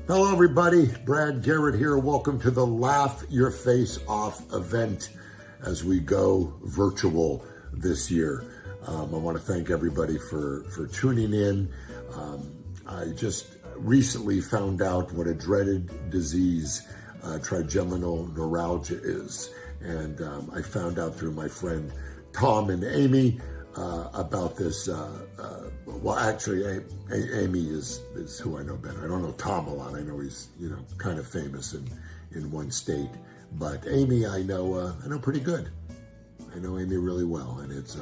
Hello, everybody. Brad Garrett here. Welcome to the Laugh Your Face Off event as we go virtual this year. I want to thank everybody for tuning in. I just recently found out what a dreaded disease trigeminal neuralgia is. And I found out through my friend Tom and Amy about this. Well, actually, Amy is who I know better. I don't know Tom a lot. I know he's, kind of famous in one state. But Amy, I know pretty good. I know Amy really well, and it's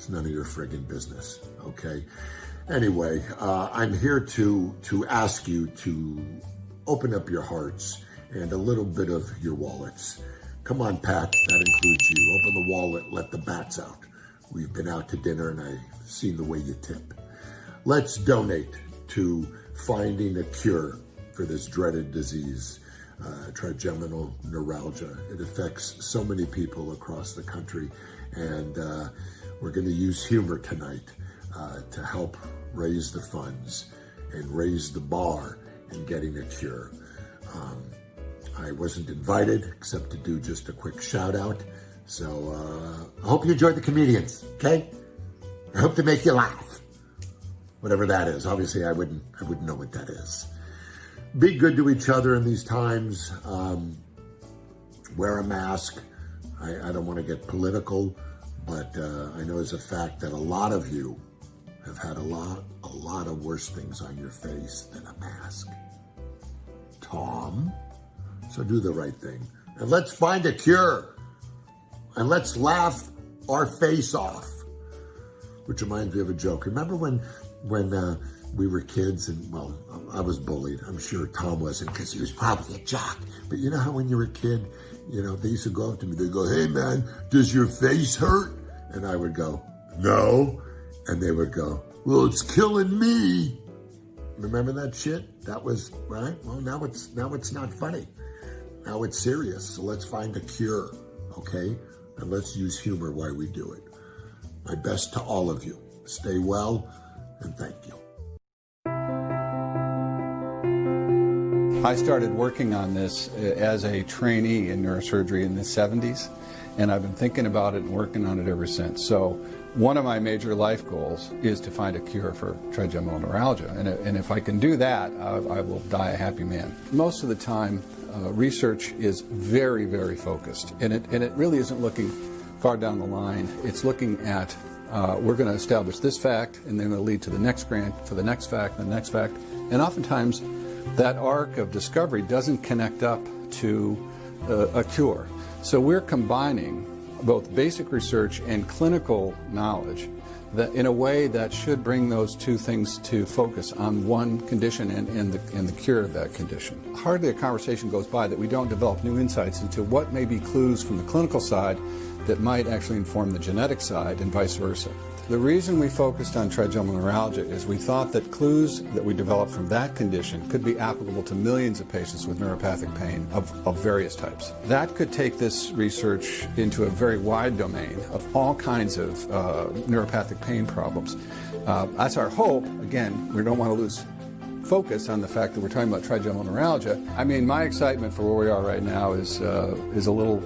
none of your friggin' business, okay? Anyway, I'm here to ask you to open up your hearts and a little bit of your wallets. Come on, Pat, that includes you. Open the wallet, let the bats out. We've been out to dinner and I've seen the way you tip. Let's donate to finding a cure for this dreaded disease, trigeminal neuralgia. It affects so many people across the country, and we're going to use humor tonight to help raise the funds and raise the bar in getting a cure. I wasn't invited except to do just a quick shout out. So I hope you enjoyed the comedians, okay? I hope to make you laugh. Whatever that is. Obviously, I wouldn't know what that is. Be good to each other in these times. Wear a mask. I don't want to get political, but I know as a fact that a lot of you have had a lot of worse things on your face than a mask. Tom? So do the right thing. And let's find a cure. And let's laugh our face off. Which reminds me of a joke. Remember when we were kids and, well, I was bullied. I'm sure Tom wasn't because he was probably a jock. But you know how when you were a kid, they used to go up to me. They'd go, "Hey, man, does your face hurt?" And I would go, "No." And they would go, "Well, it's killing me." Remember that shit? That was, right? Well, now it's not funny. Now it's serious. So let's find a cure, okay? And let's use humor while we do it. My best to all of you. Stay well, and thank you. I started working on this as a trainee in neurosurgery in the 70s, and I've been thinking about it and working on it ever since. So one of my major life goals is to find a cure for trigeminal neuralgia, and if I can do that, I will die a happy man. Most of the time, research is very, very focused, and it really isn't looking far down the line. It's looking at we're going to establish this fact, and then it'll lead to the next grant, for the next fact, the next fact, and oftentimes that arc of discovery doesn't connect up to a cure. So we're combining both basic research and clinical knowledge that in a way that should bring those two things to focus on one condition and the cure of that condition. Hardly a conversation goes by that we don't develop new insights into what may be clues from the clinical side that might actually inform the genetic side and vice versa. The reason we focused on trigeminal neuralgia is we thought that clues that we developed from that condition could be applicable to millions of patients with neuropathic pain of various types. That could take this research into a very wide domain of all kinds of neuropathic pain problems. That's our hope. Again, we don't want to lose focus on the fact that we're talking about trigeminal neuralgia. I mean, my excitement for where we are right now is a little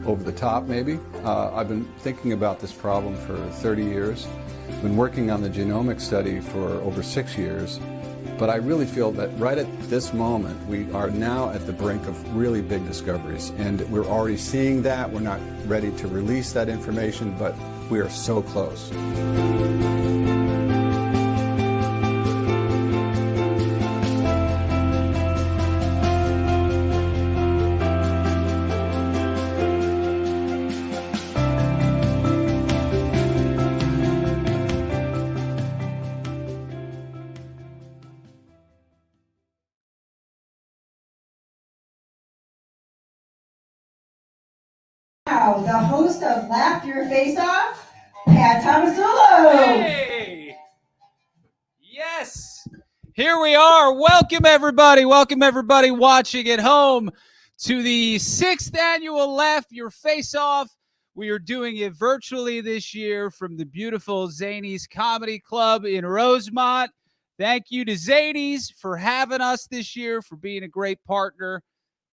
over the top, maybe. I've been thinking about this problem for 30 years. I've been working on the genomic study for over 6 years. But I really feel that right at this moment, we are now at the brink of really big discoveries. And we're already seeing that. We're not ready to release that information, but we are so close. The host of Laugh Your Face Off, Pat Tomasullo. Hey! Yes! Here we are. Welcome everybody watching at home to the 6th annual Laugh Your Face Off. We are doing it virtually this year from the beautiful Zanies Comedy Club in Rosemont. Thank you to Zadies for having us this year, for being a great partner.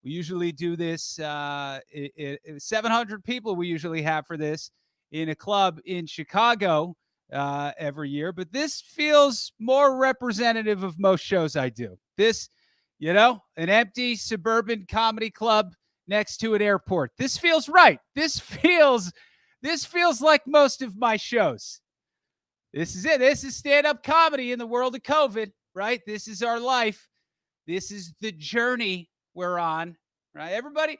We usually do this, 700 people we usually have for this in a club in Chicago every year. But this feels more representative of most shows I do. This, an empty suburban comedy club next to an airport. This feels right. This feels like most of my shows. This is it. This is stand-up comedy in the world of COVID, right? This is our life. This is the journey we're on, right? Everybody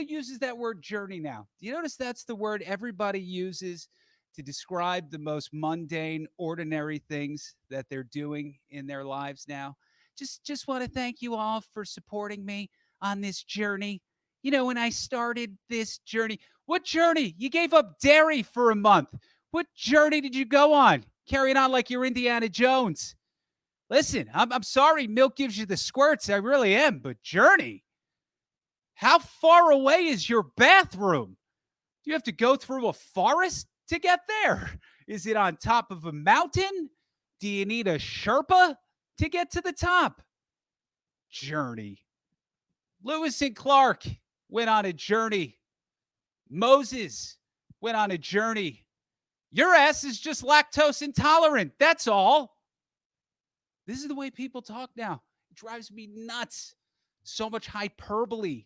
uses that word journey now. Do you notice that's the word everybody uses to describe the most mundane, ordinary things that they're doing in their lives now? Just want to thank you all for supporting me on this journey. When I started this journey, what journey? You gave up dairy for a month. What journey did you go on? Carrying on like you're Indiana Jones. Listen, I'm sorry milk gives you the squirts. I really am. But journey? How far away is your bathroom? Do you have to go through a forest to get there? Is it on top of a mountain? Do you need a Sherpa to get to the top? Journey. Lewis and Clark went on a journey. Moses went on a journey. Your ass is just lactose intolerant. That's all. This is the way people talk now. It drives me nuts. So much hyperbole.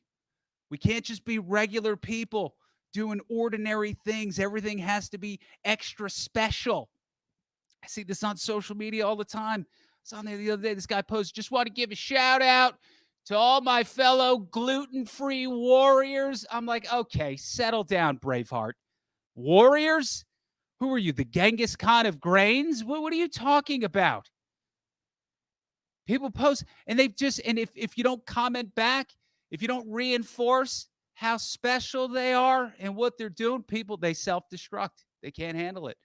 We can't just be regular people doing ordinary things. Everything has to be extra special. I see this on social media all the time. I was on there the other day. This guy posted, just want to give a shout out to all my fellow gluten-free warriors. I'm like, okay, settle down, Braveheart. Warriors? Who are you, the Genghis Khan of grains? What are you talking about? People post, and if you don't comment back, if you don't reinforce how special they are and what they're doing, they self-destruct. They can't handle it.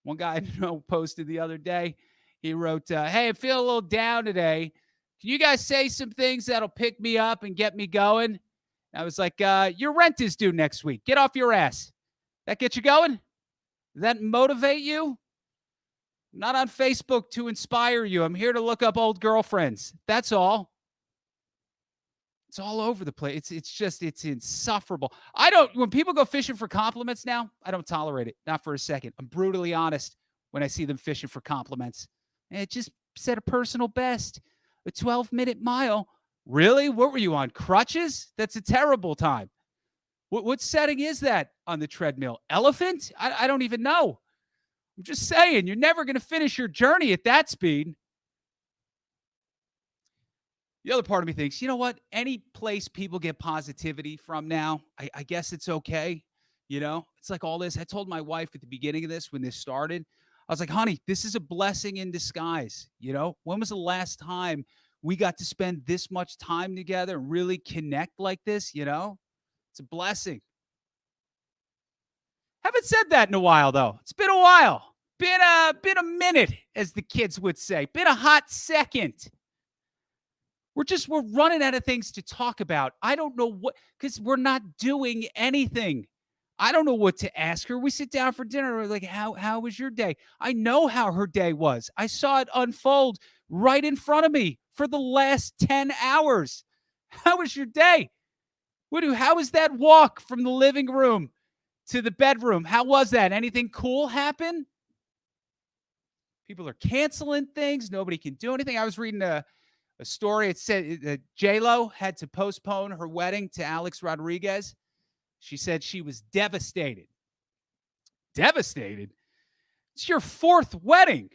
One guy posted the other day, he wrote, hey, I feel a little down today. Can you guys say some things that'll pick me up and get me going? I was like, your rent is due next week. Get off your ass. That get you going? Does that motivate you? I'm not on Facebook to inspire you. I'm here to look up old girlfriends. That's all. It's all over the place. It's insufferable. When people go fishing for compliments now, I don't tolerate it. Not for a second. I'm brutally honest when I see them fishing for compliments. And it just set a personal best. A 12-minute mile. Really? What were you on? Crutches? That's a terrible time. What setting is that on the treadmill? Elephant? I don't even know. I'm just saying, you're never going to finish your journey at that speed. The other part of me thinks, you know what? Any place people get positivity from now, I guess it's okay. It's like all this. I told my wife at the beginning of this, when this started, I was like, honey, this is a blessing in disguise. When was the last time we got to spend this much time together and really connect like this? It's a blessing. Haven't said that in a while, though. It's been a while. Been a minute, as the kids would say. Been a hot second. We're running out of things to talk about. I don't know because we're not doing anything. I don't know what to ask her. We sit down for dinner. We're like, how was your day? I know how her day was. I saw it unfold right in front of me for the last 10 hours. How was your day? How was that walk from the living room to the bedroom? How was that? Anything cool happen? People are canceling things. Nobody can do anything. I was reading a story. It said J-Lo had to postpone her wedding to Alex Rodriguez. She said she was devastated. Devastated? It's your fourth wedding.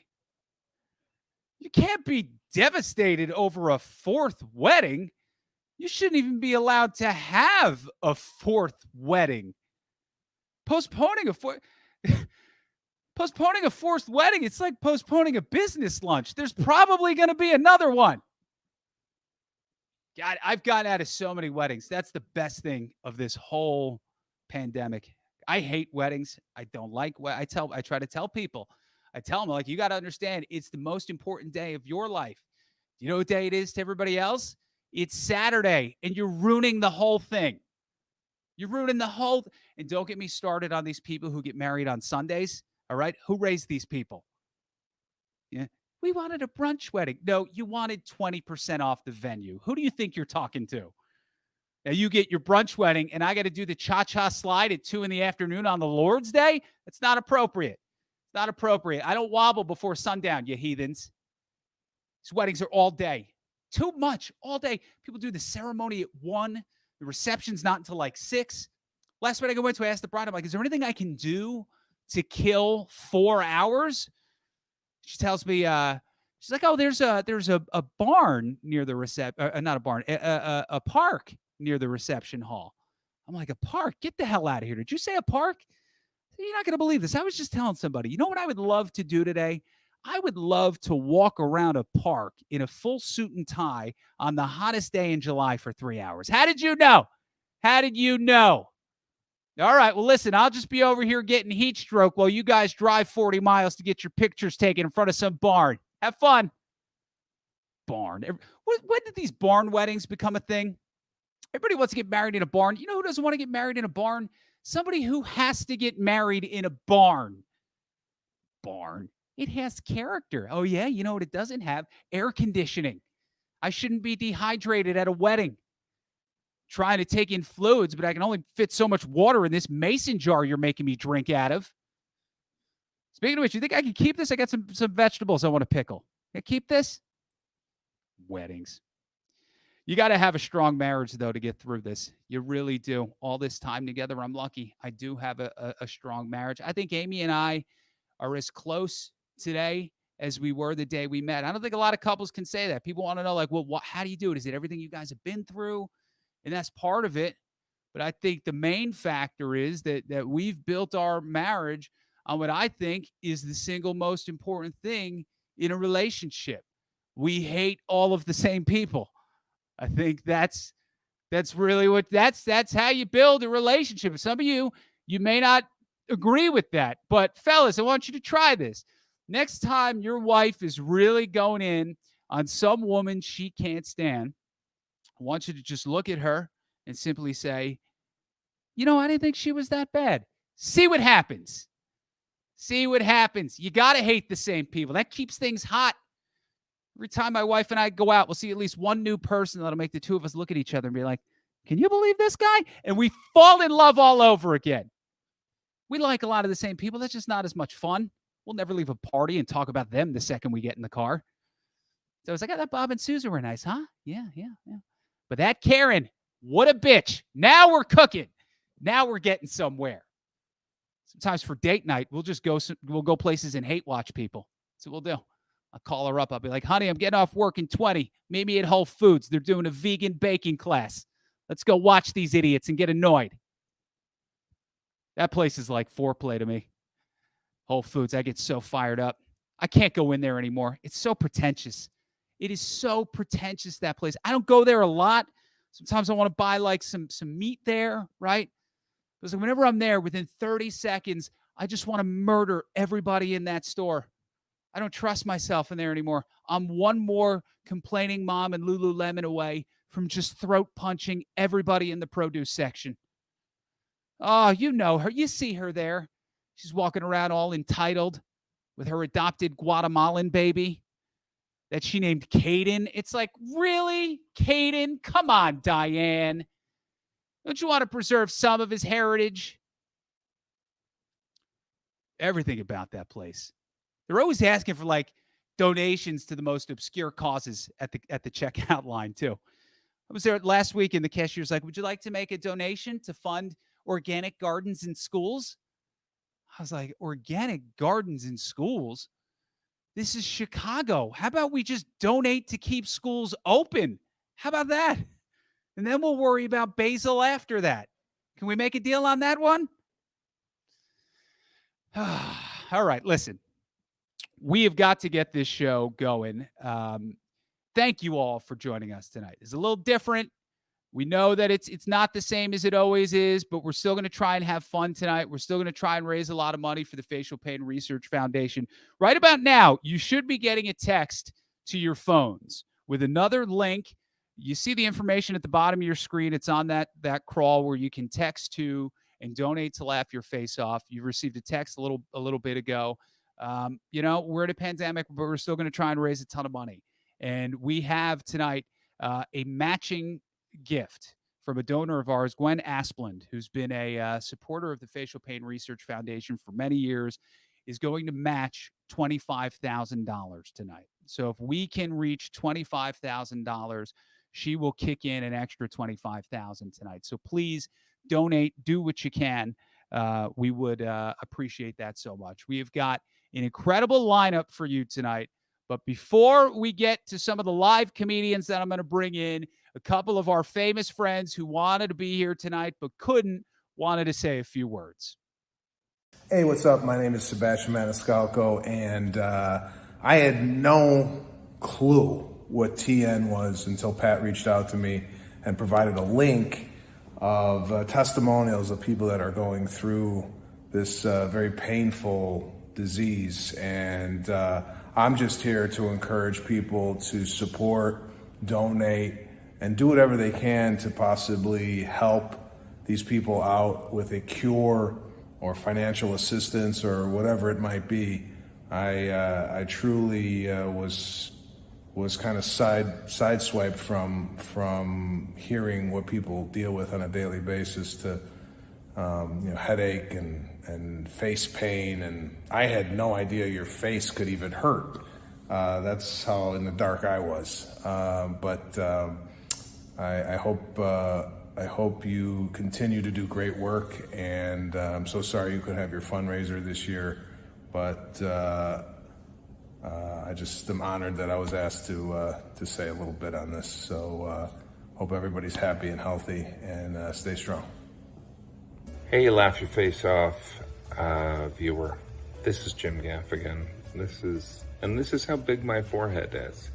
You can't be devastated over a fourth wedding. You shouldn't even be allowed to have a fourth wedding. Postponing a fourth wedding, it's like postponing a business lunch. There's probably going to be another one. God, I've gotten out of so many weddings. That's the best thing of this whole pandemic. I hate weddings. I don't like I try to tell people. I tell them, like, you got to understand, it's the most important day of your life. Do you know what day it is to everybody else? It's Saturday, and you're ruining the whole thing. You're ruining the whole and don't get me started on these people who get married on Sundays. All right? Who raised these people? Yeah. We wanted a brunch wedding. No, you wanted 20% off the venue. Who do you think you're talking to? Now you get your brunch wedding and I got to do the cha-cha slide at 2 p.m. on the Lord's Day? That's not appropriate. It's not appropriate. I don't wobble before sundown, you heathens. These weddings are all day. Too much, all day. People do the ceremony at 1. The reception's not until like 6. Last wedding I went to, I asked the bride, I'm like, is there anything I can do to kill 4 hours? She tells me, she's like, oh, there's a barn near the reception, not a barn, a park near the reception hall. I'm like, a park? Get the hell out of here. Did you say a park? You're not going to believe this. I was just telling somebody, you know what I would love to do today? I would love to walk around a park in a full suit and tie on the hottest day in July for 3 hours. How did you know? How did you know? All right, well, listen, I'll just be over here getting heat stroke while you guys drive 40 miles to get your pictures taken in front of some barn. Have fun. Barn. When did these barn weddings become a thing? Everybody wants to get married in a barn. You know who doesn't want to get married in a barn? Somebody who has to get married in a barn. Barn. It has character. Oh, yeah? You know what it doesn't have? Air conditioning. I shouldn't be dehydrated at a wedding. Trying to take in fluids, but I can only fit so much water in this mason jar you're making me drink out of. Speaking of which, you think I can keep this? I got some vegetables I want to pickle. Can I keep this? Weddings. You got to have a strong marriage, though, to get through this. You really do. All this time together, I'm lucky. I do have a strong marriage. I think Amy and I are as close today as we were the day we met. I don't think a lot of couples can say that. People want to know, like, well, how do you do it? Is it everything you guys have been through? And that's part of it. But I think the main factor is that we've built our marriage on what I think is the single most important thing in a relationship. We hate all of the same people. I think that's really what that's how you build a relationship. Some of you may not agree with that, but fellas, I want you to try this. Next time your wife is really going in on some woman she can't stand, I want you to just look at her and simply say, you know, I didn't think she was that bad. See what happens. See what happens. You got to hate the same people. That keeps things hot. Every time my wife and I go out, we'll see at least one new person that'll make the two of us look at each other and be like, can you believe this guy? And we fall in love all over again. We like a lot of the same people. That's just not as much fun. We'll never leave a party and talk about them the second we get in the car. So I was like, that Bob and Susan were nice, huh? Yeah. But that Karen, what a bitch. Now we're cooking. Now we're getting somewhere. Sometimes for date night, we'll go places and hate watch people. That's what we'll do. I'll call her up. I'll be like, honey, I'm getting off work in 20. Meet me at Whole Foods. They're doing a vegan baking class. Let's go watch these idiots and get annoyed. That place is like foreplay to me. Whole Foods, I get so fired up. I can't go in there anymore. It's so pretentious. It is so pretentious, that place. I don't go there a lot. Sometimes I want to buy like some meat there, right? Because whenever I'm there, within 30 seconds, I just want to murder everybody in that store. I don't trust myself in there anymore. I'm one more complaining mom and Lululemon away from just throat punching everybody in the produce section. Oh, you know her. You see her there. She's walking around all entitled with her adopted Guatemalan baby that she named Caden. It's like, really? Caden? Come on, Diane. Don't you want to preserve some of his heritage? Everything about that place. They're always asking for like donations to the most obscure causes at the checkout line too. I was there last week and the cashier's like, would you like to make a donation to fund organic gardens in schools? I was like, organic gardens in schools? This is Chicago. How about we just donate to keep schools open? How about that? And then we'll worry about basil after that. Can we make a deal on that one? All right, listen. We have got to get this show going. Thank you all for joining us tonight. It's a little different. We know that it's not the same as it always is, but we're still going to try and have fun tonight. We're still going to try and raise a lot of money for the Facial Pain Research Foundation. Right about now, you should be getting a text to your phones with another link. You see the information at the bottom of your screen. It's on that crawl where you can text to and donate to Laugh Your Face Off. You received a text a little bit ago. You know, we're in a pandemic, but we're still going to try and raise a ton of money. And we have tonight a matching gift from a donor of ours, Gwen Asplund, who's been a supporter of the Facial Pain Research Foundation for many years, is going to match $25,000 tonight. So if we can reach $25,000, she will kick in an extra $25,000 tonight. So please donate, do what you can. We would appreciate that so much. We have got an incredible lineup for you tonight. But before we get to some of the live comedians that I'm going to bring in, a couple of our famous friends who wanted to be here tonight but couldn't, wanted to say a few words. Hey, what's up? My name is Sebastian Maniscalco, and I had no clue what TN was until Pat reached out to me and provided a link of testimonials of people that are going through this very painful disease. And I'm just here to encourage people to support, donate, and do whatever they can to possibly help these people out with a cure or financial assistance or whatever it might be. I truly was kind of sideswiped from hearing what people deal with on a daily basis to headache and face pain, and I had no idea your face could even hurt. That's how in the dark I was. But I hope you continue to do great work, and I'm so sorry you couldn't have your fundraiser this year, but I just am honored that I was asked to say a little bit on this. So hope everybody's happy and healthy, and stay strong. Hey, you laugh your face off, viewer. This is Jim Gaffigan. This is how big my forehead is.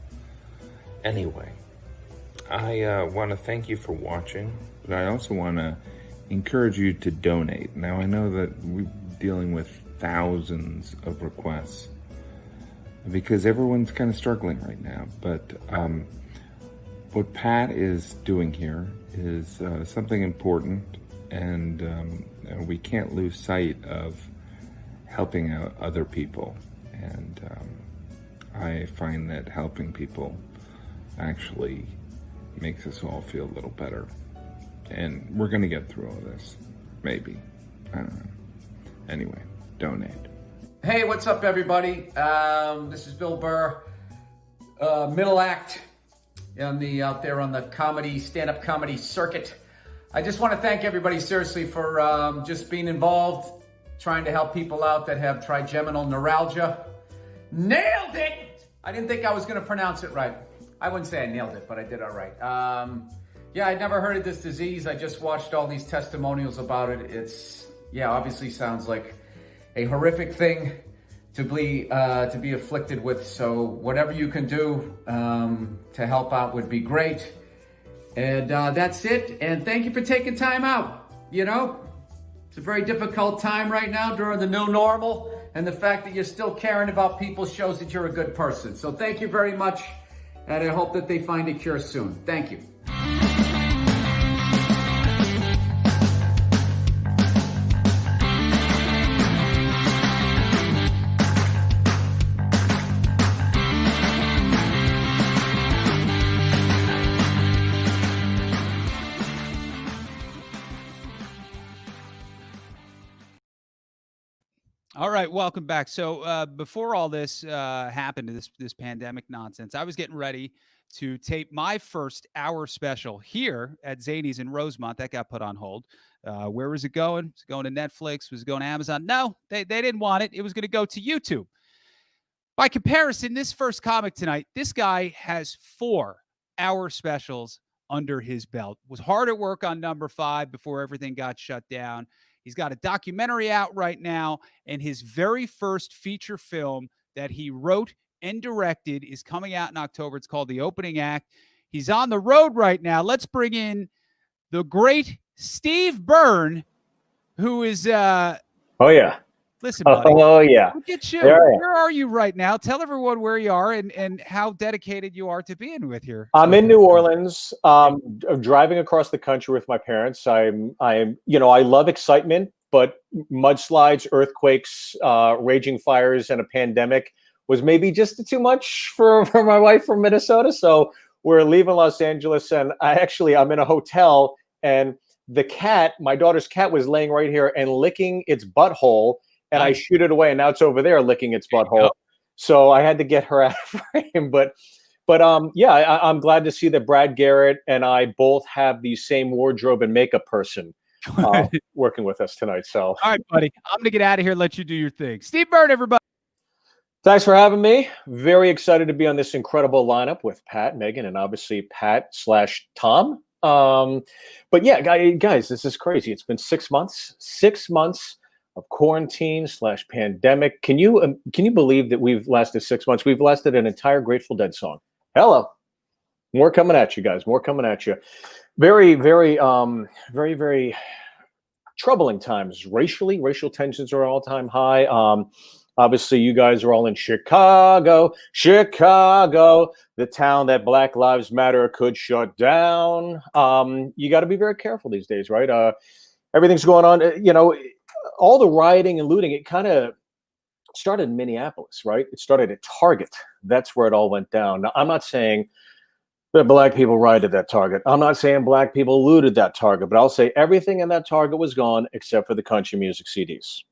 Anyway, I want to thank you for watching, but I also want to encourage you to donate. Now, I know that we're dealing with thousands of requests because everyone's kind of struggling right now, but what Pat is doing here is something important, and we can't lose sight of helping out other people. And I find that helping people actually makes us all feel a little better. And we're going to get through all this. Maybe. I don't know. Anyway, donate. Hey, what's up, everybody? This is Bill Burr. Middle act out there on the stand-up comedy circuit. I just want to thank everybody seriously for just being involved, trying to help people out that have trigeminal neuralgia. Nailed it! I didn't think I was going to pronounce it right. I wouldn't say I nailed it, but I did all right. Yeah, I'd never heard of this disease. I just watched all these testimonials about it. It's, obviously sounds like a horrific thing to be afflicted with. So whatever you can do to help out would be great. And that's it. And thank you for taking time out. You know, it's a very difficult time right now during the new normal. And the fact that you're still caring about people shows that you're a good person. So thank you very much. And I hope that they find a cure soon. Thank you. All right, welcome back. So before all this happened, this pandemic nonsense, I was getting ready to tape my first hour special here at Zany's in Rosemont. That got put on hold. Where was it going? Was it going to Netflix? Was it going to Amazon? No, they didn't want it. It was going to go to YouTube. By comparison, this first comic tonight, this guy has 4 hour specials under his belt. Was hard at work on number 5 before everything got shut down. He's got a documentary out right now, and his very first feature film that he wrote and directed is coming out in October. It's called The Opening Act. He's on the road right now. Let's bring in the great Steve Byrne, who is oh yeah. Listen, buddy. Oh yeah. Look at you. Where are you right now? Tell everyone where you are and how dedicated you are to being with here. I'm in New Orleans. I'm driving across the country with my parents. I love excitement. but mudslides, earthquakes, raging fires, and a pandemic was maybe just too much for my wife from Minnesota. So we're leaving Los Angeles, and I'm in a hotel, and the cat, my daughter's cat, was laying right here and licking its butthole, and I shoot it away, and now it's over there licking its butthole. So I had to get her out of frame, but I'm glad to see that Brad Garrett and I both have the same wardrobe and makeup person working with us tonight. So, all right, buddy, I'm gonna get out of here and let you do your thing. Steve Byrne, everybody. Thanks for having me. Very excited to be on this incredible lineup with Pat, Megan, and obviously Pat/Tom. But yeah, guys, this is crazy. It's been 6 months. 6 months of quarantine/pandemic. Can you believe that we've lasted 6 months? We've lasted an entire Grateful Dead song. Hello. More coming at you guys. More coming at you. Very, very, very, very troubling times. Racial tensions are all-time high. Obviously, you guys are all in Chicago, the town that Black Lives Matter could shut down. You got to be very careful these days, right? Everything's going on. All the rioting and looting, it kind of started in Minneapolis, right? It started at Target. That's where it all went down. Now, I'm not saying that Black people rioted that Target. I'm not saying Black people looted that Target, but I'll say everything in that Target was gone except for the country music CDs.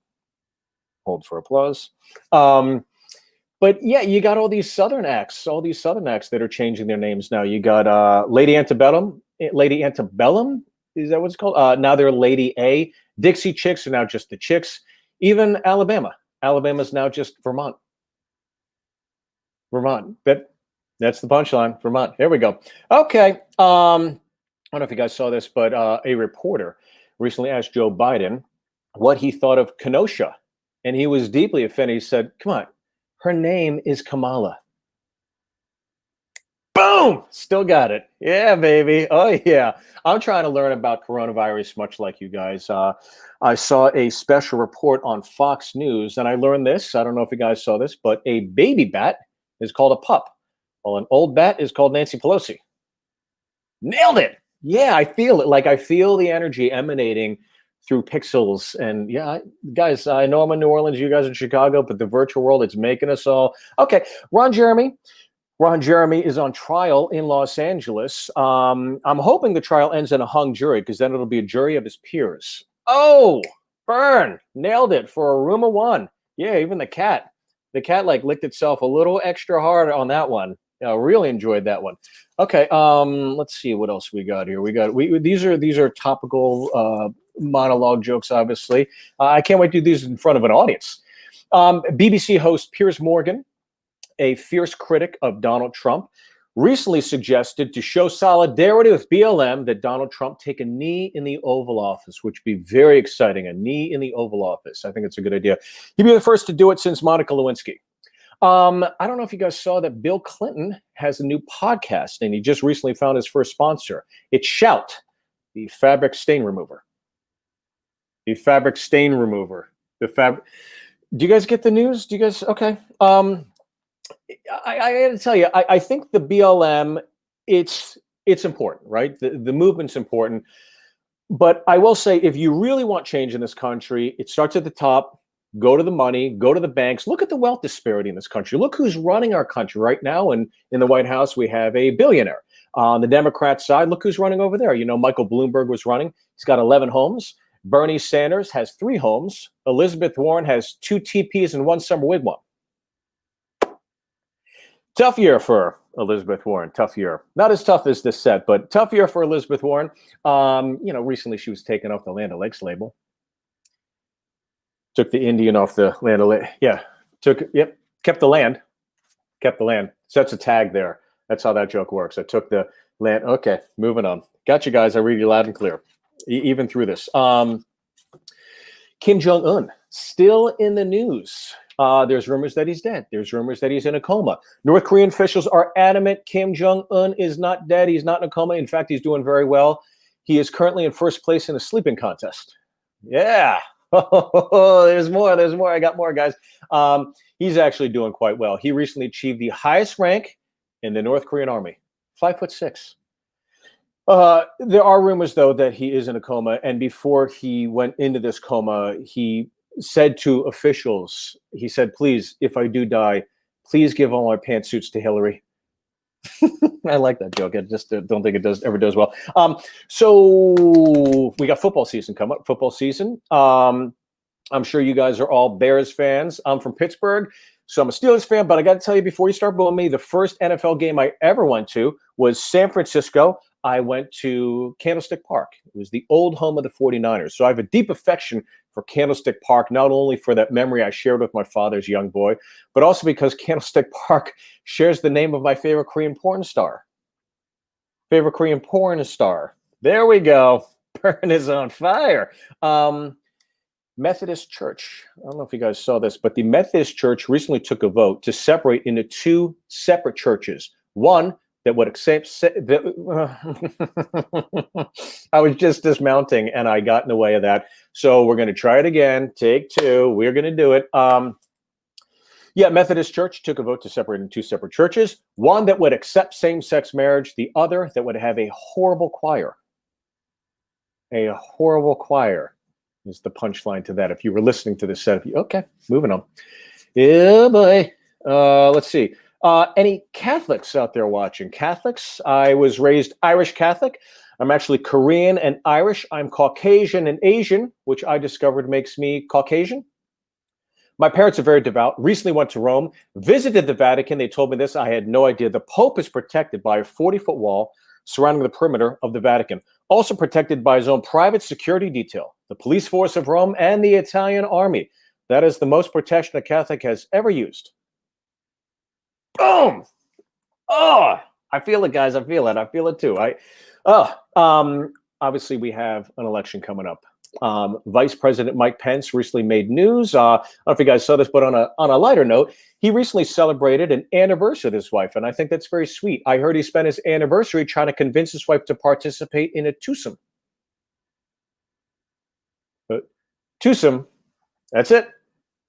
Hold for applause. But yeah, you got all these Southern acts that are changing their names now. You got Lady Antebellum. Is that what it's called? Now they're Lady A. Dixie Chicks are now just the Chicks. Even Alabama. Alabama's now just Vermont. That's the punchline. Vermont. There we go. Okay. I don't know if you guys saw this, but a reporter recently asked Joe Biden what he thought of Kenosha. And he was deeply offended. He said, come on, her name is Kamala. Boom! Still got it. Yeah, baby. Oh, yeah. I'm trying to learn about coronavirus much like you guys. I saw a special report on Fox News, and I learned this. I don't know if you guys saw this, but a baby bat is called a pup, while an old bat is called Nancy Pelosi. Nailed it. Yeah, I feel it. Like I feel the energy emanating through pixels. And yeah, guys, I know I'm in New Orleans, you guys in Chicago, but the virtual world, it's making us all. Okay, Ron Jeremy is on trial in Los Angeles. I'm hoping the trial ends in a hung jury, because then it'll be a jury of his peers. Oh, Byrne, nailed it for a room of one. Yeah, even the cat like licked itself a little extra hard on that one. I really enjoyed that one. Okay, let's see what else we got here. These are topical monologue jokes, obviously. I can't wait to do these in front of an audience. BBC host Piers Morgan, a fierce critic of Donald Trump, recently suggested to show solidarity with BLM that Donald Trump take a knee in the Oval Office, which would be very exciting. A knee in the Oval Office. I think it's a good idea. He'd be the first to do it since Monica Lewinsky. I don't know if you guys saw that Bill Clinton has a new podcast, and he just recently found his first sponsor. It's Shout, the fabric stain remover. The fabric stain remover. Do you guys get the news? Do you guys? Okay. I got to tell you, I think the BLM, it's important, right? The movement's important. But I will say, if you really want change in this country, it starts at the top. Go to the money, go to the banks. Look at the wealth disparity in this country. Look who's running our country right now. And in the White House, we have a billionaire. On the Democrat side, look who's running over there. You know, Michael Bloomberg was running. He's got 11 homes. Bernie Sanders has 3 homes. Elizabeth Warren has 2 TPs and 1 summer wigwam. Tough year for Elizabeth Warren. Tough year. Not as tough as this set, but tough year for Elizabeth Warren. Recently she was taken off the Land O'Lakes label. Took the Indian off the Land O'Lakes. Yeah. Kept the land. Kept the land. So that's a tag there. That's how that joke works. I took the land. Okay, moving on. Got you guys. I read you loud and clear, even through this. Kim Jong-un, still in the news. There's rumors that he's dead. There's rumors that he's in a coma. North Korean officials are adamant Kim Jong-un is not dead. He's not in a coma. In fact, he's doing very well. He is currently in first place in a sleeping contest. Yeah. There's more. I got more, guys. He's actually doing quite well. He recently achieved the highest rank in the North Korean army, 5'6". There are rumors, though, that he is in a coma. And before he went into this coma, he said to officials, he said, please, if I do die, please give all my pantsuits to Hillary. I like that joke. I just don't think it ever does well. So we got football season coming up. Football season. I'm sure you guys are all Bears fans. I'm from Pittsburgh, so I'm a Steelers fan. But I got to tell you, before you start booing me, the first NFL game I ever went to was San Francisco. I went to Candlestick Park. It was the old home of the 49ers. So I have a deep affection for Candlestick Park, not only for that memory I shared with my father as a young boy, but also because Candlestick Park shares the name of my favorite Korean porn star. Favorite Korean porn star. There we go. Byrne is on fire. Methodist Church. I don't know if you guys saw this, but the Methodist Church recently took a vote to separate into two separate churches. One that would accept. I was just dismounting and I got in the way of that. So we're going to try it again. Take two. We're going to do it. Yeah, Methodist Church took a vote to separate into two separate churches. One that would accept same-sex marriage. The other that would have a horrible choir. A horrible choir is the punchline to that. If you were listening to this set, okay, moving on. Yeah, boy. Let's see. Any Catholics out there watching? Catholics? I was raised Irish Catholic. I'm actually Korean and Irish. I'm Caucasian and Asian, which I discovered makes me Caucasian. My parents are very devout. Recently went to Rome, visited the Vatican. They told me this. I had no idea. The Pope is protected by a 40-foot wall surrounding the perimeter of the Vatican, also protected by his own private security detail, the police force of Rome, and the Italian army. That is the most protection a Catholic has ever used. Boom! Oh, I feel it, guys. I feel it. I feel it too. Obviously, we have an election coming up. Vice President Mike Pence recently made news. I don't know if you guys saw this, but on a lighter note, he recently celebrated an anniversary with his wife, and I think that's very sweet. I heard he spent his anniversary trying to convince his wife to participate in a twosome. Twosome. That's it.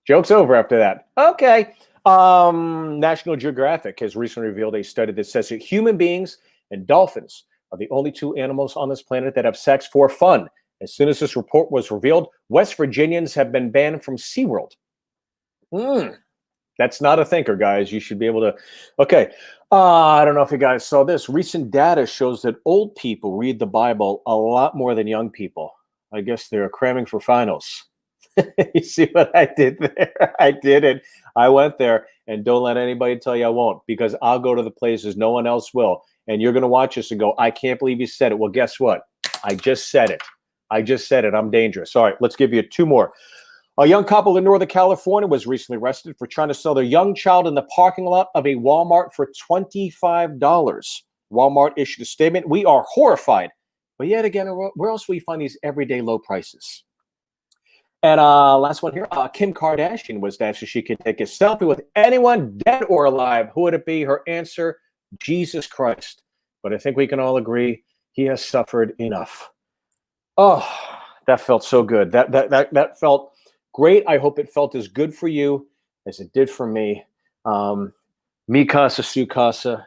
Joke's over after that. Okay. National Geographic has recently revealed a study that says that human beings and dolphins are the only two animals on this planet that have sex for fun. As soon as this report was revealed, West Virginians have been banned from SeaWorld. That's not a thinker, guys. You should be able to. Okay. I don't know if you guys saw this. Recent data shows that old people read the Bible a lot more than young people. I guess they're cramming for finals. You see what I did there? I did it. I went there, and don't let anybody tell you I won't, because I'll go to the places no one else will. And you're going to watch this and go, I can't believe you said it. Well, guess what? I just said it. I just said it. I'm dangerous. All right, let's give you two more. A young couple in Northern California was recently arrested for trying to sell their young child in the parking lot of a Walmart for $25. Walmart issued a statement. We are horrified. But yet again, where else will you find these everyday low prices? And last one here, Kim Kardashian was asked if she could take a selfie with anyone dead or alive. Who would it be? Her answer, Jesus Christ. But I think we can all agree he has suffered enough. Oh, that felt so good. That felt great. I hope it felt as good for you as it did for me. Mi casa, su casa.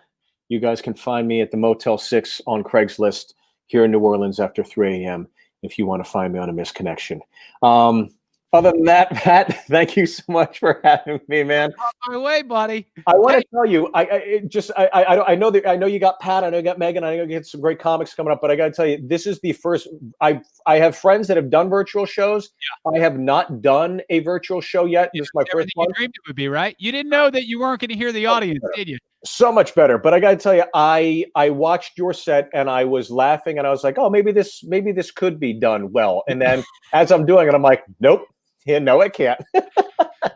You guys can find me at the Motel 6 on Craigslist here in New Orleans after 3 a.m. if you want to find me on a misconnection. Other than that, Pat, thank you so much for having me, man. On my way, buddy. I want to tell you, I know you got Pat, I know you got Megan, I know you get some great comics coming up, but I got to tell you, this is the first. I have friends that have done virtual shows. Yeah. I have not done a virtual show yet. This is my first one. You dreamed it would be, right? You didn't know that you weren't going to hear the audience, did you? So much better. But I got to tell you, I watched your set and I was laughing and I was like, oh, maybe this could be done well. And then as I'm doing it, I'm like, nope. Yeah, no, it can't.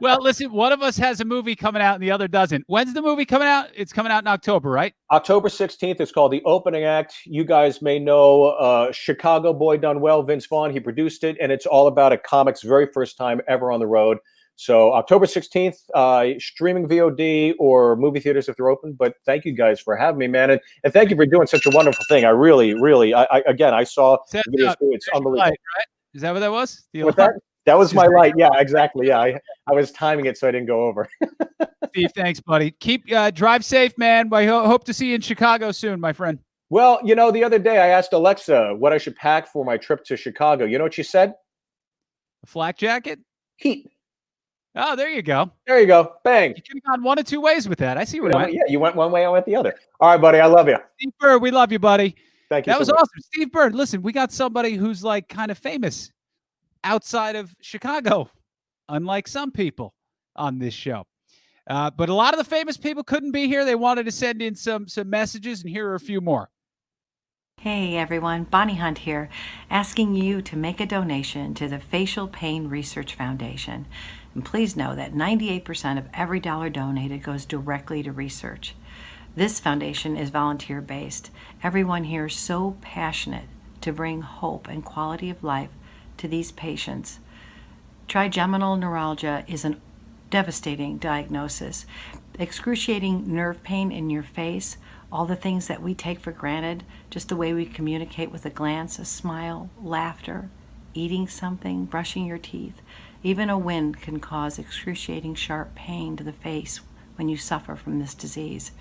Well, listen, one of us has a movie coming out and the other doesn't. When's the movie coming out? It's coming out in October, right? October 16th. It's called The Opening Act. You guys may know Chicago Boy Done Well, Vince Vaughn. He produced it, and it's all about a comic's very first time ever on the road. So October 16th, streaming VOD or movie theaters if they're open. But thank you guys for having me, man. And thank you for doing such a wonderful thing. I really, I saw the videos too. It's unbelievable. Light, right? Is that what that was? What's that? That was my light. Yeah, exactly. Yeah, I was timing it so I didn't go over. Steve, thanks, buddy. Keep drive safe, man. I hope to see you in Chicago soon, my friend. Well, you know, the other day I asked Alexa what I should pack for my trip to Chicago. You know what she said? A flak jacket? Heat. Oh, there you go. There you go. Bang. You could have gone one of two ways with that. I see where you went. Yeah, you went one way, I went the other. All right, buddy. I love you. Steve Burr, we love you, buddy. Thank you. That was awesome. Steve Burr, listen, we got somebody who's like kind of famous outside of Chicago, unlike some people on this show. But a lot of the famous people couldn't be here. They wanted to send in some messages, and here are a few more. Hey everyone, Bonnie Hunt here, asking you to make a donation to the Facial Pain Research Foundation. And please know that 98% of every dollar donated goes directly to research. This foundation is volunteer-based. Everyone here is so passionate to bring hope and quality of life to these patients. Trigeminal neuralgia is a devastating diagnosis. Excruciating nerve pain in your face, all the things that we take for granted, just the way we communicate with a glance, a smile, laughter, eating something, brushing your teeth. Even a wind can cause excruciating sharp pain to the face when you suffer from this disease.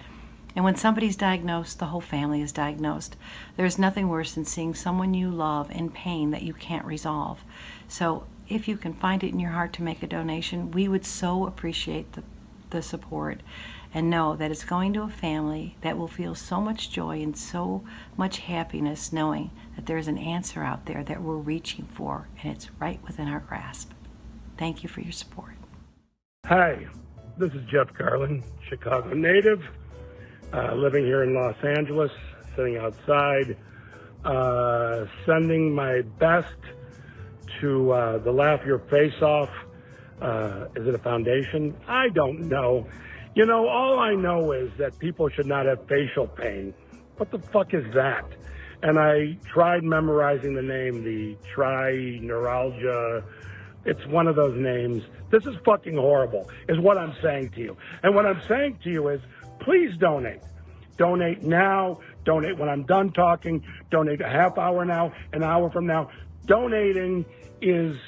And when somebody's diagnosed, the whole family is diagnosed. There's nothing worse than seeing someone you love in pain that you can't resolve. So if you can find it in your heart to make a donation, we would so appreciate the support, and know that it's going to a family that will feel so much joy and so much happiness knowing that there's an answer out there that we're reaching for, and it's right within our grasp. Thank you for your support. Hi, this is Jeff Garland, Chicago native, living here in Los Angeles, sitting outside, sending my best to the Laugh Your Face Off. Is it a foundation? I don't know. You know, all I know is that people should not have facial pain. What the fuck is that? And I tried memorizing the name, the Neuralgia. It's one of those names. This is fucking horrible, is what I'm saying to you. And what I'm saying to you is, please donate. Donate now. Donate when I'm done talking. Donate a half hour now, an hour from now. Donating is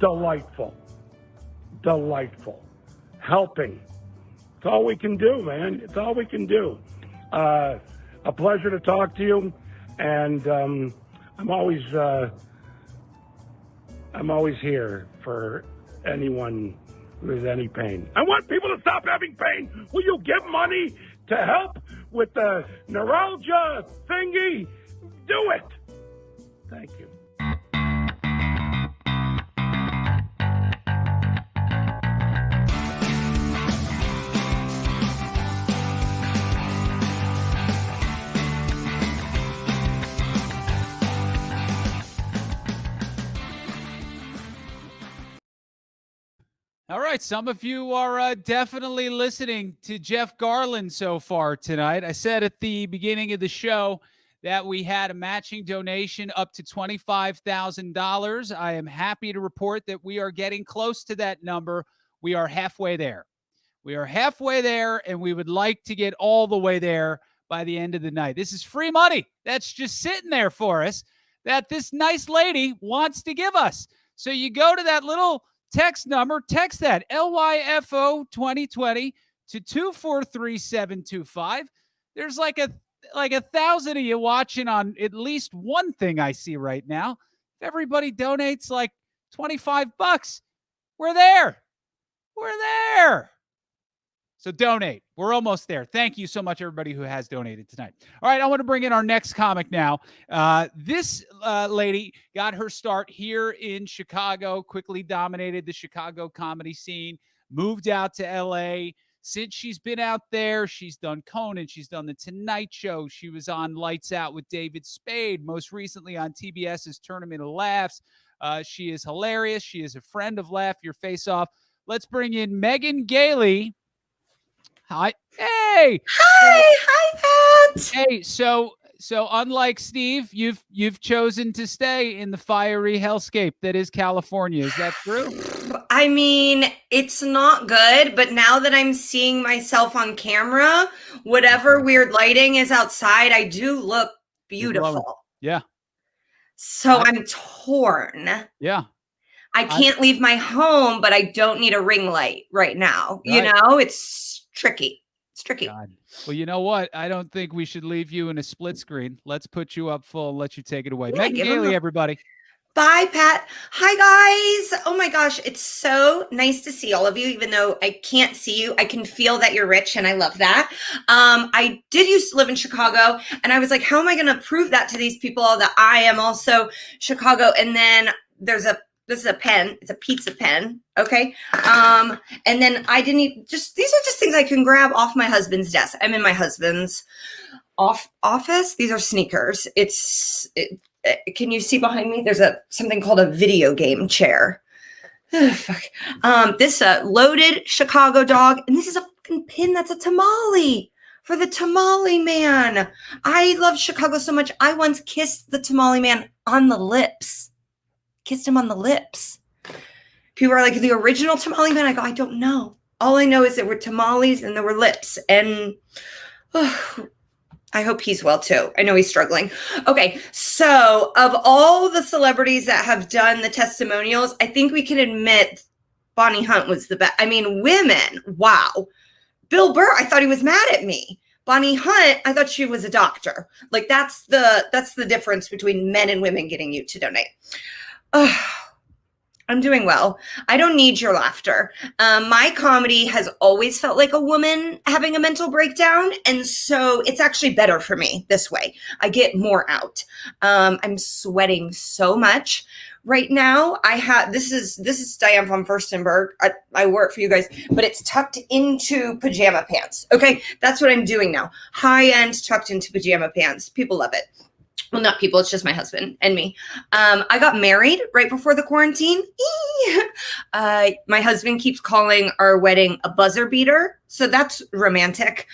delightful. Delightful. Helping. It's all we can do, man. It's all we can do. A pleasure to talk to you, and I'm always here for anyone who has any pain. I want people to stop having pain. Will you give money to help with the neuralgia thingy? Do it. Thank you. All right, some of you are definitely listening to Jeff Garland so far tonight. I said at the beginning of the show that we had a matching donation up to $25,000. I am happy to report that we are getting close to that number. We are halfway there. We are halfway there, and we would like to get all the way there by the end of the night. This is free money that's just sitting there for us that this nice lady wants to give us. So you go to that little text number, text that LYFO 2020 to 243725. There's like a 1,000 of you watching on at least one thing I see right now. If everybody donates like $25, we're there. We're there. So donate. We're almost there. Thank you so much, everybody who has donated tonight. All right, I want to bring in our next comic now. This lady got her start here in Chicago, quickly dominated the Chicago comedy scene, moved out to L.A. Since she's been out there, she's done Conan. She's done The Tonight Show. She was on Lights Out with David Spade, most recently on TBS's Tournament of Laughs. She is hilarious. She is a friend of Laugh Your Face Off. Let's bring in Megan Gailey. Hi. Hey. Hi, Pat. Hey, so unlike Steve, you've chosen to stay in the fiery hellscape that is California. Is that true? I mean, it's not good, but now that I'm seeing myself on camera, whatever weird lighting is outside, I do look beautiful. Yeah. So I'm torn. Yeah. I can't leave my home, but I don't need a ring light right now. Right. You know, it's tricky. It's tricky. God. Well, you know what? I don't think we should leave you in a split screen. Let's put you up full and let you take it away. Yeah, Megan give 'em Gailey, the- everybody. Bye, Pat. Hi, guys. Oh my gosh. It's so nice to see all of you, even though I can't see you. I can feel that you're rich, and I love that. I did used to live in Chicago, and I was like, how am I going to prove that to these people that I am also Chicago? And then this is a pen. It's a pizza pen. Okay. And then I didn't even these are just things I can grab off my husband's desk. I'm in my husband's office. These are sneakers. Can you see behind me? There's something called a video game chair. Fuck. This loaded Chicago dog, and this is a fucking pin that's a tamale for the tamale man. I love Chicago so much. I once kissed the tamale man on the lips. Kissed him on the lips. People are like, the original tamale man? I go, I don't know. All I know is there were tamales and there were lips, and I hope he's well too. I know he's struggling. Okay, so of all the celebrities that have done the testimonials, I think we can admit Bonnie Hunt was the best. I mean, women, wow. Bill Burr, I thought he was mad at me. Bonnie Hunt, I thought she was a doctor. Like that's the difference between men and women getting you to donate. I'm doing well. I don't need your laughter. My comedy has always felt like a woman having a mental breakdown. And so it's actually better for me this way. I get more out. I'm sweating so much right now. This is Diane von Furstenberg. I wear it for you guys, but it's tucked into pajama pants. Okay. That's what I'm doing now. High end tucked into pajama pants. People love it. Well, not people, it's just my husband and me. I got married right before the quarantine. My husband keeps calling our wedding a buzzer beater, so that's romantic.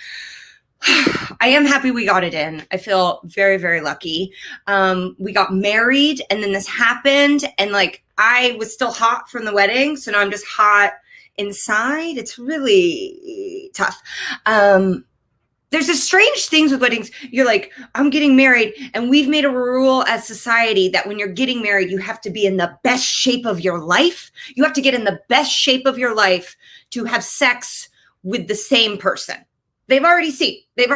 I am happy we got it in. I feel very, very lucky. We got married, and then this happened, and like I was still hot from the wedding, so now I'm just hot inside. It's really tough. There's this strange things with weddings. You're like, I'm getting married, and we've made a rule as society that when you're getting married, you have to be in the best shape of your life. You have to get in the best shape of your life to have sex with the same person. They've already seen. They've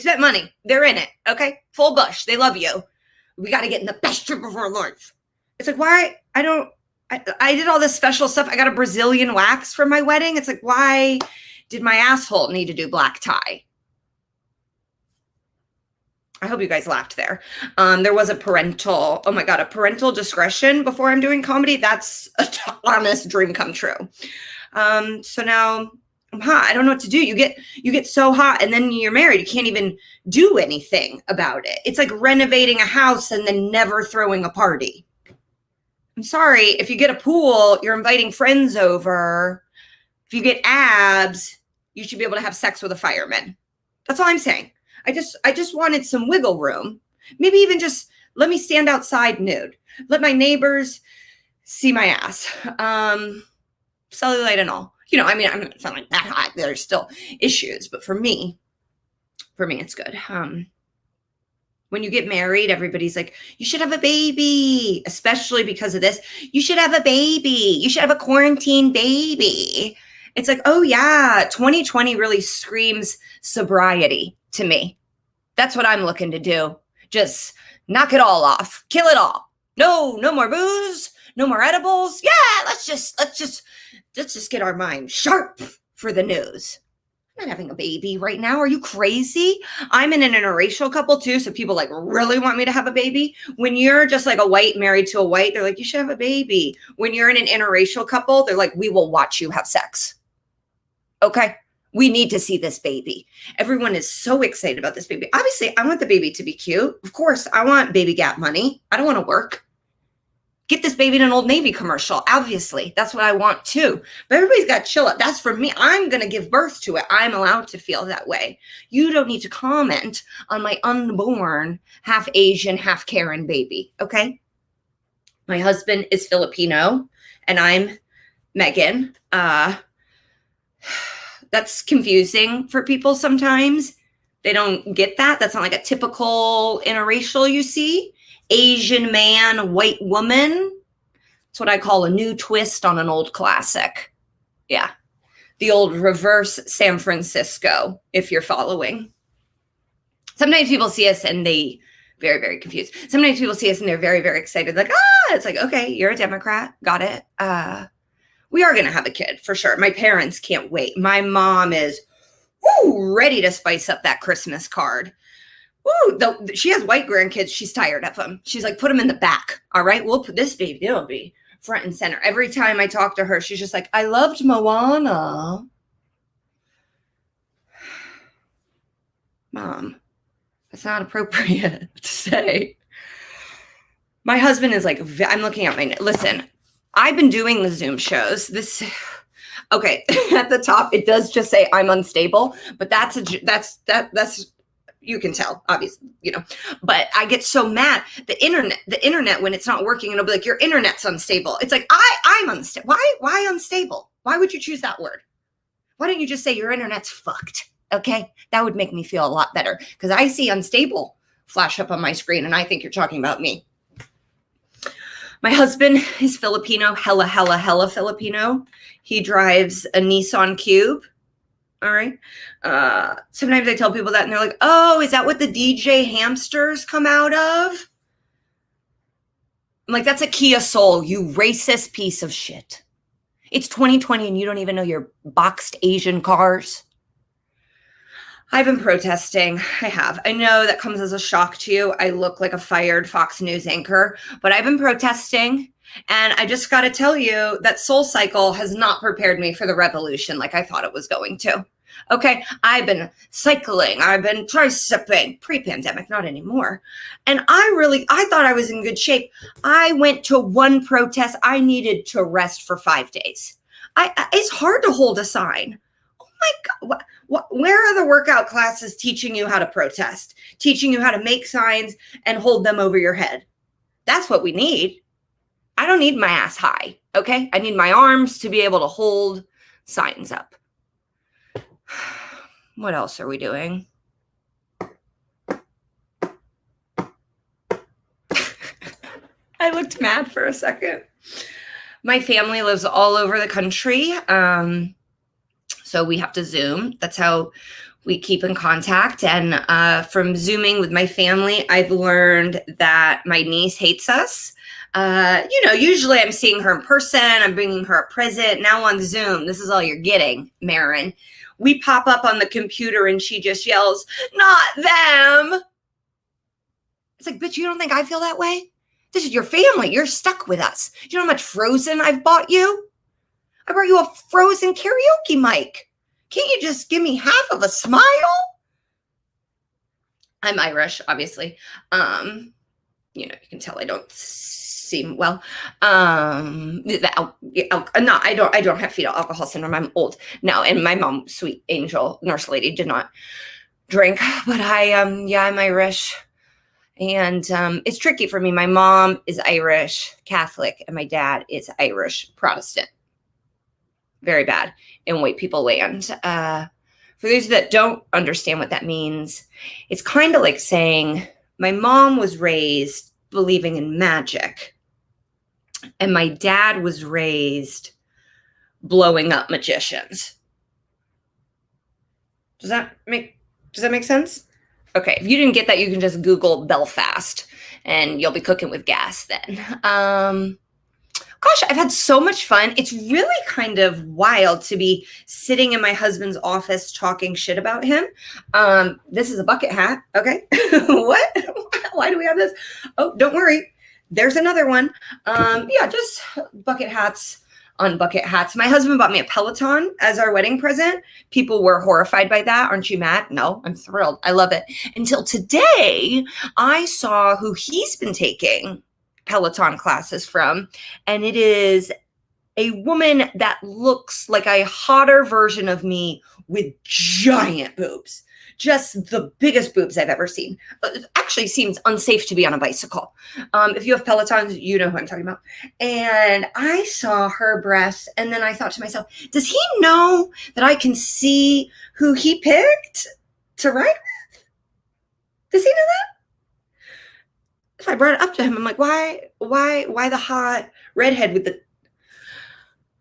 spent money. They're in it. Okay, full bush. They love you. We got to get in the best shape of our life. It's like, why? I did all this special stuff. I got a Brazilian wax for my wedding. It's like, why did my asshole need to do black tie? I hope you guys laughed there. There was a parental discretion before I'm doing comedy. That's an honest dream come true. So now I'm hot. I don't know what to do. You get so hot, and then you're married. You can't even do anything about it. It's like renovating a house and then never throwing a party. I'm sorry. If you get a pool, you're inviting friends over. If you get abs, you should be able to have sex with a fireman. That's all I'm saying. I just wanted some wiggle room. Maybe even just let me stand outside nude. Let my neighbors see my ass. Cellulite and all. You know, I mean, I'm not like that hot. There's still issues, but for me, it's good. When you get married, everybody's like, you should have a baby, especially because of this. You should have a baby. You should have a quarantine baby. It's like, oh yeah, 2020 really screams sobriety to me. That's what I'm looking to do. Just knock it all off. Kill it all. No more booze. No more edibles. Yeah, let's just get our mind sharp for the news. I'm not having a baby right now. Are you crazy? I'm in an interracial couple too, so people like really want me to have a baby. When you're just like a white married to a white, they're like, you should have a baby. When you're in an interracial couple, they're like, we will watch you have sex. Okay, we need to see this baby. Everyone is so excited about this baby. Obviously, I want the baby to be cute. Of course, I want baby gap money. I don't want to work. Get this baby in an Old Navy commercial. Obviously, that's what I want too. But everybody's got to chill out. That's for me. I'm going to give birth to it. I'm allowed to feel that way. You don't need to comment on my unborn, half Asian, half Karen baby. Okay. My husband is Filipino and I'm Megan. That's confusing for people sometimes. They don't get that. That's not like a typical interracial you see. Asian man, white woman. It's what I call a new twist on an old classic. Yeah. The old reverse San Francisco, if you're following. Sometimes people see us and they very, very confused. Sometimes people see us and they're very, very excited. Like, it's like, okay, you're a Democrat. Got it. We are going to have a kid for sure. My parents can't wait. My mom is ready to spice up that Christmas card. Though she has white grandkids. She's tired of them. She's like, put them in the back. All right, we'll put this baby. It'll be front and center. Every time I talk to her, she's just like, I loved Moana. Mom, that's not appropriate to say. My husband is like, I'm looking at listen, I've been doing the Zoom shows. Okay, at the top, it does just say I'm unstable, but that's you can tell, obviously, but I get so mad. The internet, when it's not working, it'll be like, your internet's unstable. It's like, I'm unstable. Why unstable? Why would you choose that word? Why don't you just say your internet's fucked? Okay. That would make me feel a lot better, because I see unstable flash up on my screen and I think you're talking about me. My husband is Filipino, hella Filipino. He drives a Nissan Cube. All right. Sometimes I tell people that and they're like, oh, is that what the DJ hamsters come out of? I'm like, that's a Kia Soul, you racist piece of shit. It's 2020 and you don't even know your boxed Asian cars. I've been protesting. I have. I know that comes as a shock to you. I look like a fired Fox News anchor, but I've been protesting. And I just got to tell you that Soul Cycle has not prepared me for the revolution like I thought it was going to. Okay, I've been cycling. I've been tricepping pre-pandemic, not anymore. And I thought I was in good shape. I went to one protest. I needed to rest for 5 days. It's hard to hold a sign. Oh my God. Where are the workout classes teaching you how to protest, teaching you how to make signs and hold them over your head? That's what we need. I don't need my ass high, okay? I need my arms to be able to hold signs up. What else are we doing? I looked mad for a second. My family lives all over the country, so we have to Zoom. That's how we keep in contact. And from Zooming with my family, I've learned that my niece hates us. Usually I'm seeing her in person. I'm bringing her a present. Now on Zoom, this is all you're getting, Marin. We pop up on the computer and she just yells, not them. It's like, bitch, you don't think I feel that way? This is your family. You're stuck with us. You know how much Frozen I've bought you? I brought you a Frozen karaoke mic. Can't you just give me half of a smile? I'm Irish, obviously. You can tell I don't seem well. No, I don't have fetal alcohol syndrome. I'm old now, and my mom, sweet angel nurse lady, did not drink. But I'm Irish, and it's tricky for me. My mom is Irish Catholic, and my dad is Irish Protestant. Very bad in white people land. For those that don't understand what that means, it's kind of like saying my mom was raised believing in magic, and my dad was raised blowing up magicians. Does that make sense? Okay, if you didn't get that, you can just Google Belfast and you'll be cooking with gas then. Gosh, I've had so much fun. It's really kind of wild to be sitting in my husband's office talking shit about him. This is a bucket hat. Okay. What? Why do we have this? Oh, don't worry. There's another one. Just bucket hats on bucket hats. My husband bought me a Peloton as our wedding present. People were horrified by that. Aren't you mad? No, I'm thrilled. I love it. Until today, I saw who he's been taking Peloton classes from, and it is a woman that looks like a hotter version of me with giant boobs. Just the biggest boobs I've ever seen. Actually seems unsafe to be on a bicycle. If you have Pelotons, you know who I'm talking about. And I saw her breasts, and then I thought to myself, does he know that I can see who he picked to ride with? Does he know that? So I brought it up to him. I'm like, why the hot redhead with the...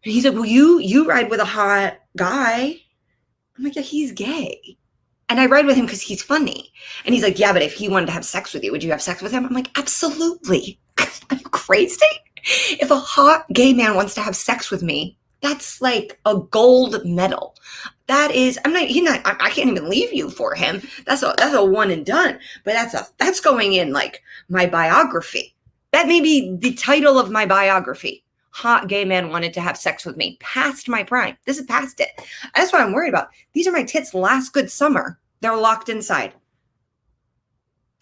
And he's like, well, you ride with a hot guy. I'm like, yeah, he's gay. And I ride with him because he's funny. And he's like, yeah, but if he wanted to have sex with you, would you have sex with him? I'm like, absolutely. Are you crazy? If a hot gay man wants to have sex with me, that's like a gold medal. That is, I can't even leave you for him. That's a one and done. But that's going in like my biography. That may be the title of my biography. Hot gay man wanted to have sex with me. Past my prime. This is past it. That's what I'm worried about. These are my tits last good summer. They're locked inside.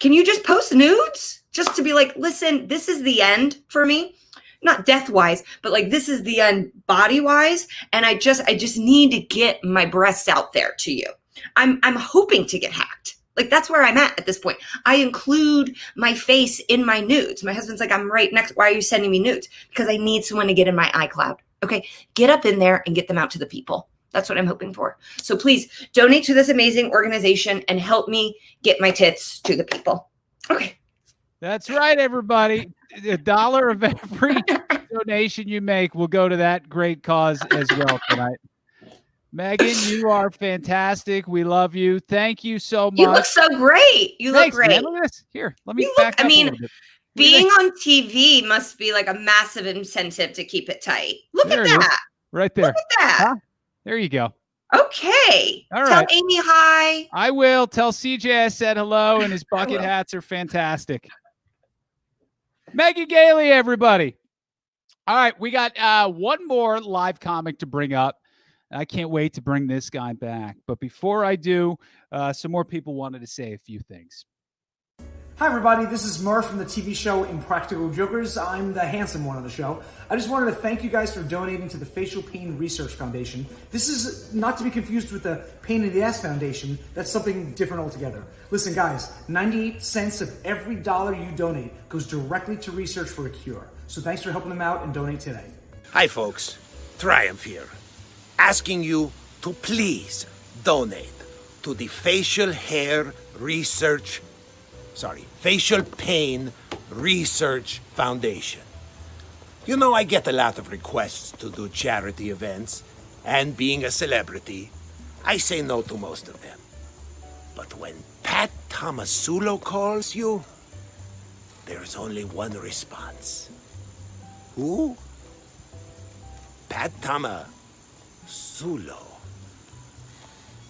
Can you just post nudes? Just to be like, listen, this is the end for me. Not death-wise, but like this is the end body-wise. And I just need to get my breasts out there to you. I'm hoping to get hacked. Like that's where I'm at this point. I include my face in my nudes. My husband's like, I'm right next. Why are you sending me nudes? Because I need someone to get in my iCloud. Okay, get up in there and get them out to the people. That's what I'm hoping for. So please donate to this amazing organization and help me get my tits to the people. Okay. That's right, everybody. $1 of every donation you make will go to that great cause as well tonight. Megan, you are fantastic. We love you. Thank you so much. You look so great. You look great. Man. Look at this. Here, let me back up a little bit. Being on TV must be like a massive incentive to keep it tight. Look at that. Right there. Look at that. Huh? There you go. Okay. All Tell right. Amy hi. I will. Tell CJ I said hello, and his bucket hats are fantastic. Megan Gailey, everybody. All right, we got one more live comic to bring up. I can't wait to bring this guy back. But before I do, some more people wanted to say a few things. Hi everybody, this is Burr from the TV show Impractical Jokers. I'm the handsome one of the show. I just wanted to thank you guys for donating to the Facial Pain Research Foundation. This is not to be confused with the Pain in the Ass Foundation. That's something different altogether. Listen guys, 98 cents of every dollar you donate goes directly to research for a cure. So thanks for helping them out and donate today. Hi folks, Triumph here, asking you to please donate to the Facial Pain Research Foundation. You know, I get a lot of requests to do charity events, and being a celebrity, I say no to most of them. But when Pat Tomasulo calls you, there's only one response. Who? Pat Tomasulo.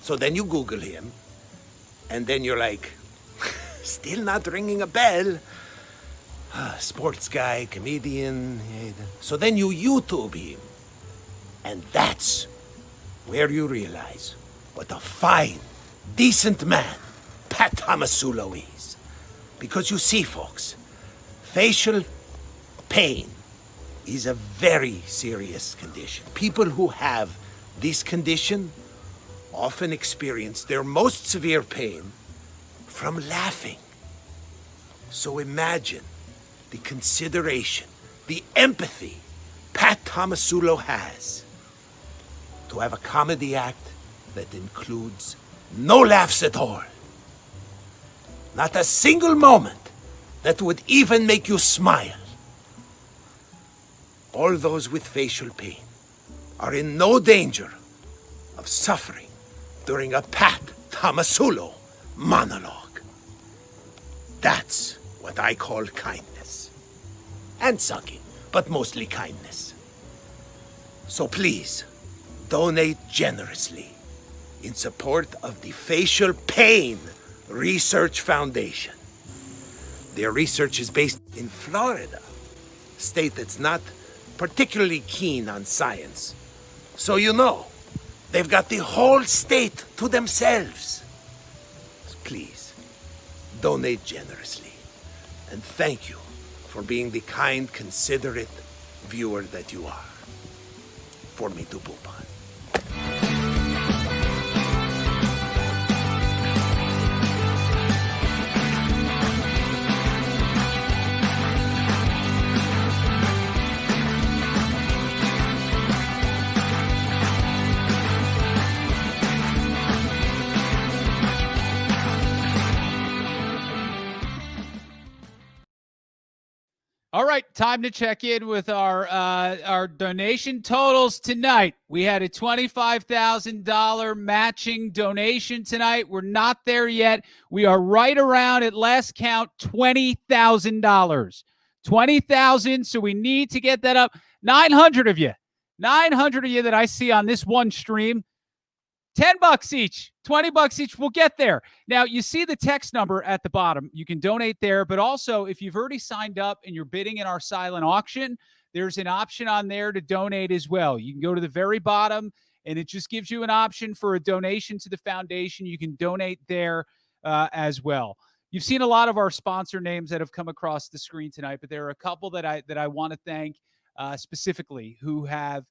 So then you Google him, and then you're like, still not ringing a bell. Sports guy, comedian. So then you YouTube him. And that's where you realize what a fine, decent man Pat Tomasulo is. Because you see, folks, facial pain is a very serious condition. People who have this condition often experience their most severe pain from laughing. So imagine the consideration, the empathy Pat Tomasulo has to have a comedy act that includes no laughs at all. Not a single moment that would even make you smile. All those with facial pain are in no danger of suffering during a Pat Tomasulo monologue. That's what I call kindness. And sucking, but mostly kindness. So please, donate generously in support of the Facial Pain Research Foundation. Their research is based in Florida, a state that's not particularly keen on science. So you know, they've got the whole state to themselves. Please, donate generously. And thank you for being the kind, considerate viewer that you are. For me to poop on. All right, time to check in with our donation totals tonight. We had a $25,000 matching donation tonight. We're not there yet. We are right around, at last count, $20,000. 20,000, so we need to get that up. 900 of you that I see on this one stream. $10 each, $20 each. We'll get there. Now, you see the text number at the bottom. You can donate there, but also if you've already signed up and you're bidding in our silent auction, there's an option on there to donate as well. You can go to the very bottom, and it just gives you an option for a donation to the foundation. You can donate there as well. You've seen a lot of our sponsor names that have come across the screen tonight, but there are a couple that I want to thank specifically who have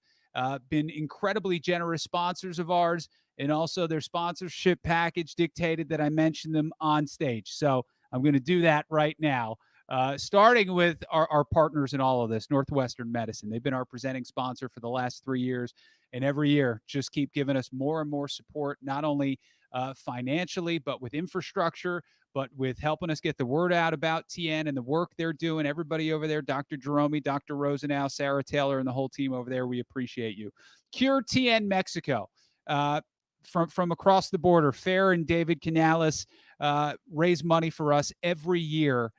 been incredibly generous sponsors of ours, and also their sponsorship package dictated that I mention them on stage. So I'm going to do that right now, starting with our partners in all of this, Northwestern Medicine. They've been our presenting sponsor for the last 3 years, and every year just keep giving us more and more support, not only financially, but with infrastructure, but with helping us get the word out about TN and the work they're doing. Everybody over there, Dr. Jerome, Dr. Rosenau, Sarah Taylor, and the whole team over there, we appreciate you. Cure TN Mexico. From across the border, Fair and David Canales raise money for us every year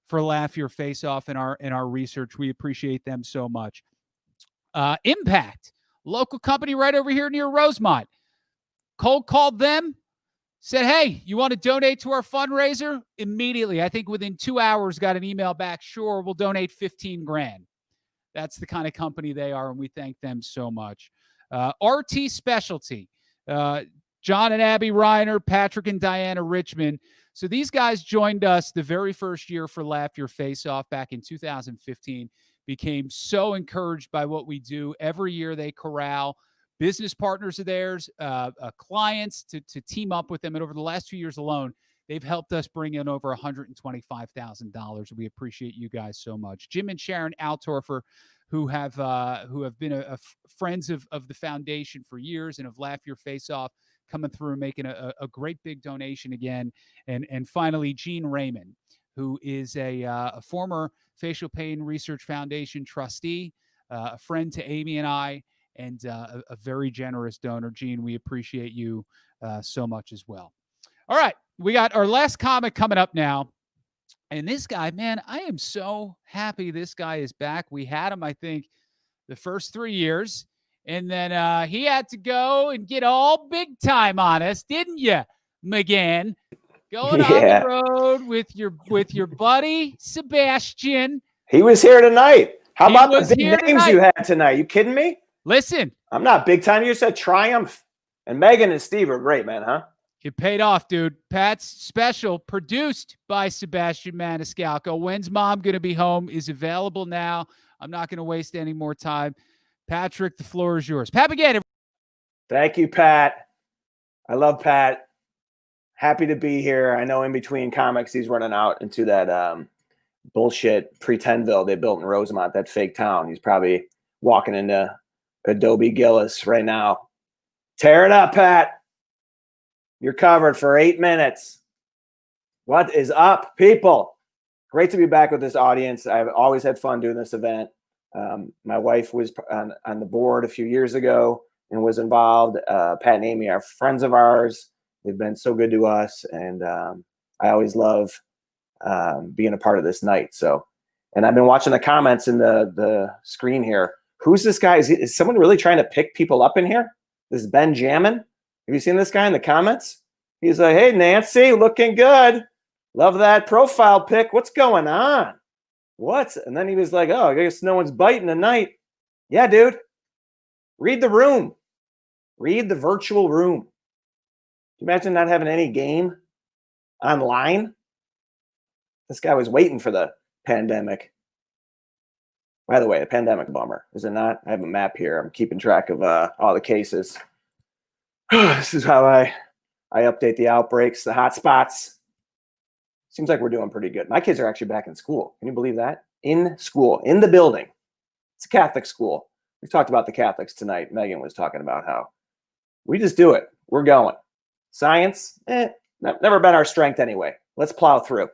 for Laugh Your Face Off in our research. We appreciate them so much. Impact, local company right over here near Rosemont. Cold called them, said, hey, you want to donate to our fundraiser? Immediately, I think within 2 hours, got an email back. Sure, we'll donate $15,000. That's the kind of company they are, and we thank them so much. RT Specialty. John and Abby Reiner, Patrick and Diana Richmond. So these guys joined us the very first year for Laugh Your Face Off back in 2015, became so encouraged by what we do. Every year they corral business partners of theirs, clients to team up with them. And over the last 2 years alone, they've helped us bring in over $125,000. We appreciate you guys so much. Jim and Sharon Altorfer, who have been friends of the foundation for years and have Laughed Your Face Off, coming through and making a great big donation again. And finally, Gene Raymond, who is a former Facial Pain Research Foundation trustee, a friend to Amy and I, and a very generous donor. Gene, we appreciate you so much as well. All right, we got our last comic coming up now. And this guy, man, I am so happy this guy is back. We had him, I think, the first 3 years. And then he had to go and get all big time on us, didn't you, McGann? Going on the road with your buddy, Sebastian. He was here tonight. How about the big names you had tonight? You kidding me? Listen. I'm not big time. You said Triumph. And Megan and Steve are great, man, huh? It paid off, dude. Pat's special, produced by Sebastian Maniscalco. When's Mom Gonna Be Home is available now. I'm not going to waste any more time. Patrick, the floor is yours. Pat, again. Thank you, Pat. I love Pat. Happy to be here. I know in between comics, he's running out into that bullshit Pretendville they built in Rosemont, that fake town. He's probably walking into Adobe Gillis right now. Tear it up, Pat. You're covered for 8 minutes. What is up, people? Great to be back with this audience. I've always had fun doing this event. My wife was on the board a few years ago and was involved. Pat and Amy are friends of ours. They've been so good to us, and I always love being a part of this night. So, and I've been watching the comments in the screen here. Who's this guy? Is someone really trying to pick people up in here? This is Ben Jammin. Have you seen this guy in the comments? He's like, hey, Nancy, looking good. Love that profile pic. What's going on? What? And then he was like, oh, I guess no one's biting tonight. Yeah, dude. Read the room. Read the virtual room. Can you imagine not having any game online? This guy was waiting for the pandemic. By the way, a pandemic bummer, is it not? I have a map here. I'm keeping track of all the cases. This is how I update the outbreaks, the hot spots. Seems like we're doing pretty good. My kids are actually back in school. Can you believe that? In school, in the building. It's a Catholic school. We've talked about the Catholics tonight. Megan was talking about how we just do it. We're going. Science, never been our strength anyway. Let's plow through.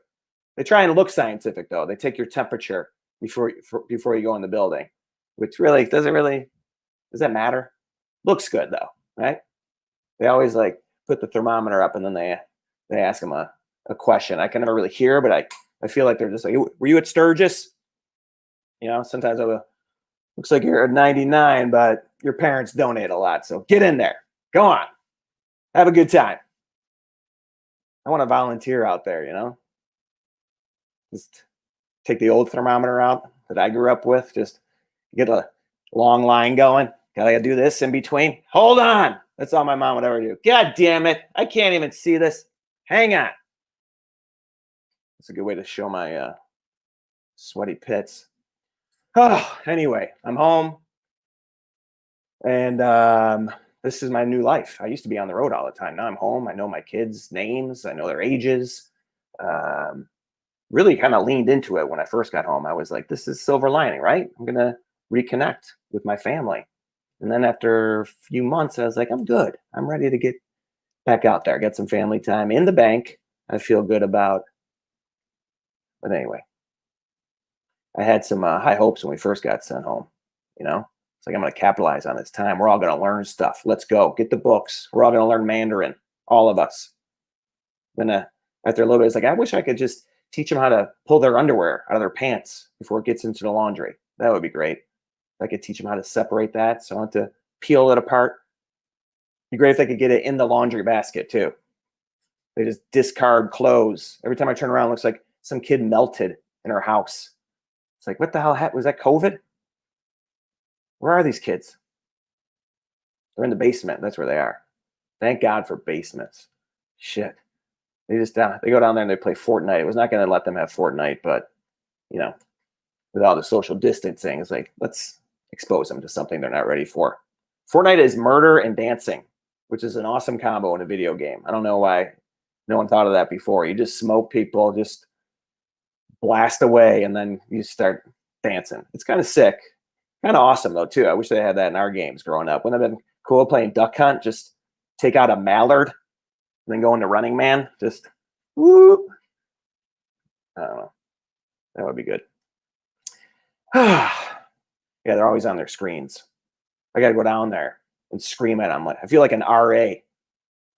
They try and look scientific, though. They take your temperature before you go in the building, which really does that matter? Looks good though, right? They always like put the thermometer up and then they ask them a question. I can never really hear, but I feel like they're just like, were you at Sturgis? You know, sometimes looks like you're at 99, but your parents donate a lot. So get in there. Go on. Have a good time. I want to volunteer out there, you know? Just take the old thermometer out that I grew up with. Just get a long line going. Gotta do this in between. Hold on. That's all my mom would ever do. God damn it. I can't even see this. Hang on. That's a good way to show my sweaty pits. Oh, anyway, I'm home. And this is my new life. I used to be on the road all the time. Now I'm home. I know my kids' names. I know their ages. Really kind of leaned into it when I first got home. I was like, this is silver lining, right? I'm going to reconnect with my family. And then after a few months, I was like, I'm good. I'm ready to get back out there, get some family time in the bank. I feel good about. But anyway, I had some high hopes when we first got sent home. You know, it's like, I'm going to capitalize on this time. We're all going to learn stuff. Let's go. Get the books. We're all going to learn Mandarin. All of us. Then after a little bit, it's like, I wish I could just teach them how to pull their underwear out of their pants before it gets into the laundry. That would be great. I could teach them how to separate that. So I want to peel it apart. It'd be great if they could get it in the laundry basket too. They just discard clothes. Every time I turn around, it looks like some kid melted in her house. It's like, what the hell was that, COVID? Where are these kids? They're in the basement. That's where they are. Thank God for basements. Shit. They go down there and they play Fortnite. It was not going to let them have Fortnite, but you know, with all the social distancing, it's like, let's expose them to something they're not ready for. Fortnite is murder and dancing, which is an awesome combo in a video game. I don't know why no one thought of that before. You just smoke people, just blast away, and then you start dancing. It's kind of sick. Kind of awesome, though, too. I wish they had that in our games growing up. Wouldn't it have been cool playing Duck Hunt? Just take out a mallard and then go into Running Man. Just, whoop. I don't know. That would be good. Yeah, they're always on their screens. I got to go down there and scream at them. Like, I feel like an RA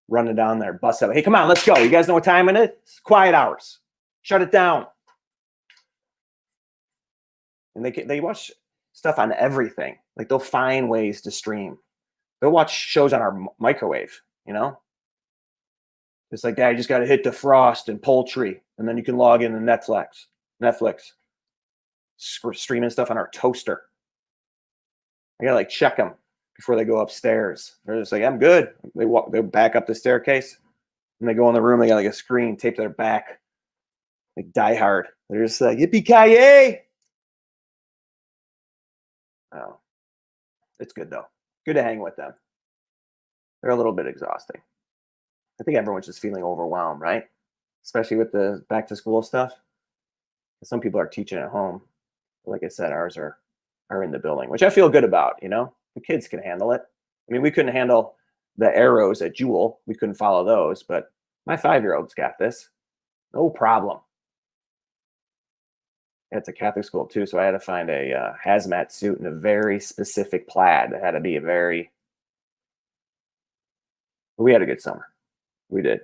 running down there, bust up. Hey, come on, let's go. You guys know what time it is? It's quiet hours. Shut it down. And they watch stuff on everything. Like, they'll find ways to stream. They'll watch shows on our microwave, you know? It's like, Dad, you just got to hit defrost and poultry, and then you can log into Netflix. Streaming stuff on our toaster. I gotta like check them before they go upstairs. They're just like, I'm good. They back up the staircase and they go in the room. They got like a screen taped to their back, like Die Hard. They're just like, yippee-ki-yay. Oh, it's good though. Good to hang with them. They're a little bit exhausting. I think everyone's just feeling overwhelmed, right? Especially with the back to school stuff. Some people are teaching at home. Like I said, ours are in the building, which I feel good about, you know? The kids can handle it. I mean, we couldn't handle the arrows at Jewel. We couldn't follow those, but my 5-year-old's got this. No problem. It's a Catholic school too, so I had to find a hazmat suit in a very specific plaid. It had to be we had a good summer. We did.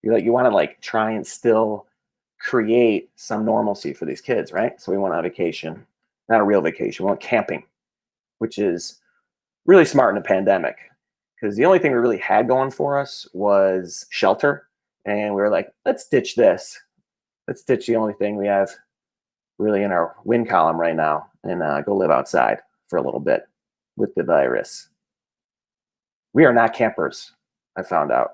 You want to like try and still create some normalcy for these kids, right? So we went on vacation, not a real vacation. We went camping, which is really smart in a pandemic because the only thing we really had going for us was shelter. And we were like, let's ditch this. Let's ditch the only thing we have really in our win column right now and go live outside for a little bit with the virus. We are not campers, I found out.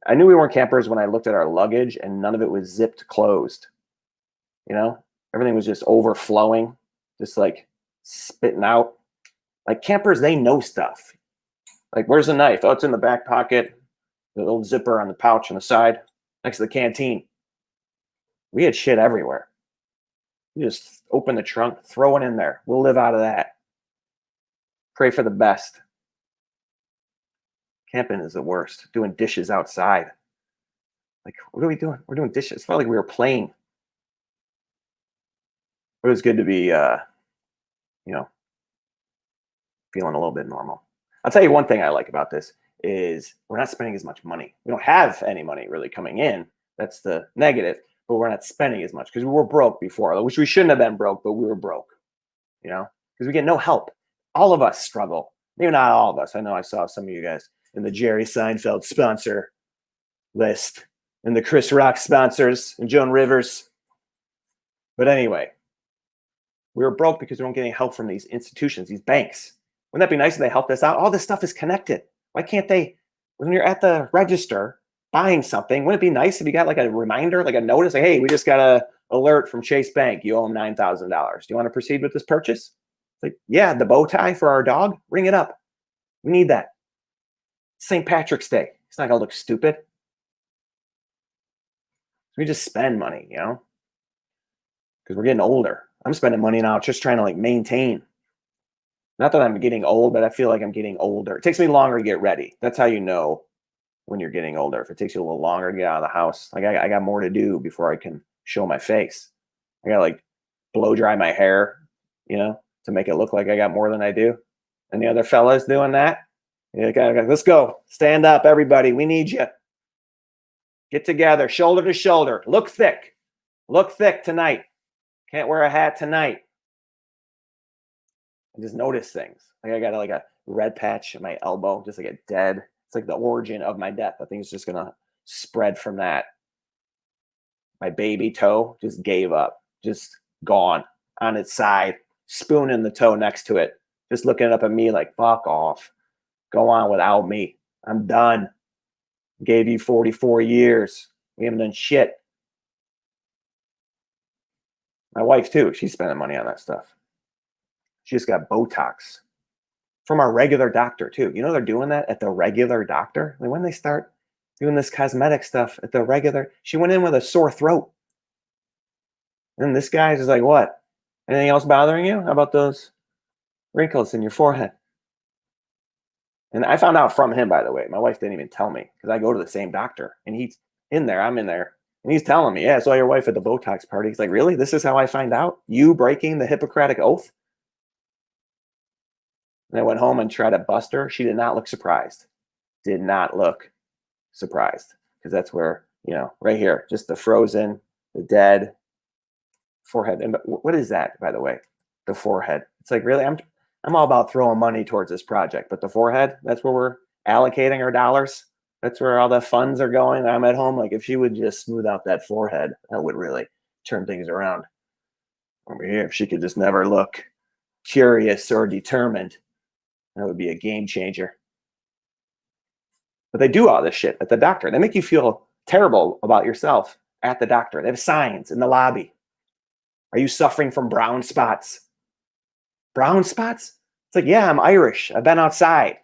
I knew we weren't campers when I looked at our luggage and none of it was zipped closed. You know, everything was just overflowing, just like spitting out. Like campers, they know stuff. Like, where's the knife? Oh, it's in the back pocket, the little zipper on the pouch on the side next to the canteen. We had shit everywhere. You just open the trunk, throw it in there. We'll live out of that. Pray for the best. Camping is the worst. Doing dishes outside. Like, what are we doing? We're doing dishes. It felt like we were playing. It was good to be, feeling a little bit normal. I'll tell you one thing I like about this is we're not spending as much money. We don't have any money really coming in. That's the negative, but we're not spending as much because we were broke before, which we shouldn't have been broke, but we were broke, because we get no help. All of us struggle. Maybe not all of us. I know I saw some of you guys in the Jerry Seinfeld sponsor list and the Chris Rock sponsors and Joan Rivers. But anyway, we were broke because we weren't getting help from these institutions, these banks. Wouldn't that be nice if they helped us out? All this stuff is connected. Why can't they, when you're at the register buying something, wouldn't it be nice if you got like a reminder, like a notice, like, hey, we just got a alert from Chase Bank. You owe them $9,000. Do you want to proceed with this purchase? Like, yeah, the bow tie for our dog, ring it up. We need that. St. Patrick's Day. It's not going to look stupid. We just spend money, because we're getting older. I'm spending money now just trying to like maintain. Not that I'm getting old, but I feel like I'm getting older. It takes me longer to get ready. That's how you know when you're getting older. If it takes you a little longer to get out of the house, like I got more to do before I can show my face. I got to like blow dry my hair, to make it look like I got more than I do. And the other fellas doing that, let's go. Stand up, everybody. We need you. Get together, shoulder to shoulder. Look thick. Look thick tonight. Can't wear a hat tonight. I just notice things. Like I got like a red patch in my elbow, just like a dead. It's like the origin of my death. I think it's just going to spread from that. My baby toe just gave up, just gone on its side, spoon in the toe next to it, just looking up at me like, fuck off. Go on without me. I'm done. Gave you 44 years. We haven't done shit. My wife, too, she's spending money on that stuff. She just got Botox from our regular doctor, too. They're doing that at the regular doctor. Like when they start doing this cosmetic stuff at the regular, she went in with a sore throat. And this guy's just like, what? Anything else bothering you? How about those wrinkles in your forehead? And I found out from him, by the way. My wife didn't even tell me because I go to the same doctor and he's in there. I'm in there. And he's telling me, yeah, I saw your wife at the Botox party. He's like, really? This is how I find out? You breaking the Hippocratic Oath? And I went home and tried to bust her. She did not look surprised. Did not look surprised. Because that's where, right here, just the frozen, the dead forehead. And what is that, by the way? The forehead. It's like, really? I'm all about throwing money towards this project. But the forehead, that's where we're allocating our dollars. That's where all the funds are going. I'm at home. Like, if she would just smooth out that forehead, that would really turn things around. Over here, if she could just never look curious or determined, that would be a game changer. But they do all this shit at the doctor. They make you feel terrible about yourself at the doctor. They have signs in the lobby. Are you suffering from brown spots? Brown spots? It's like, yeah, I'm Irish. I've been outside.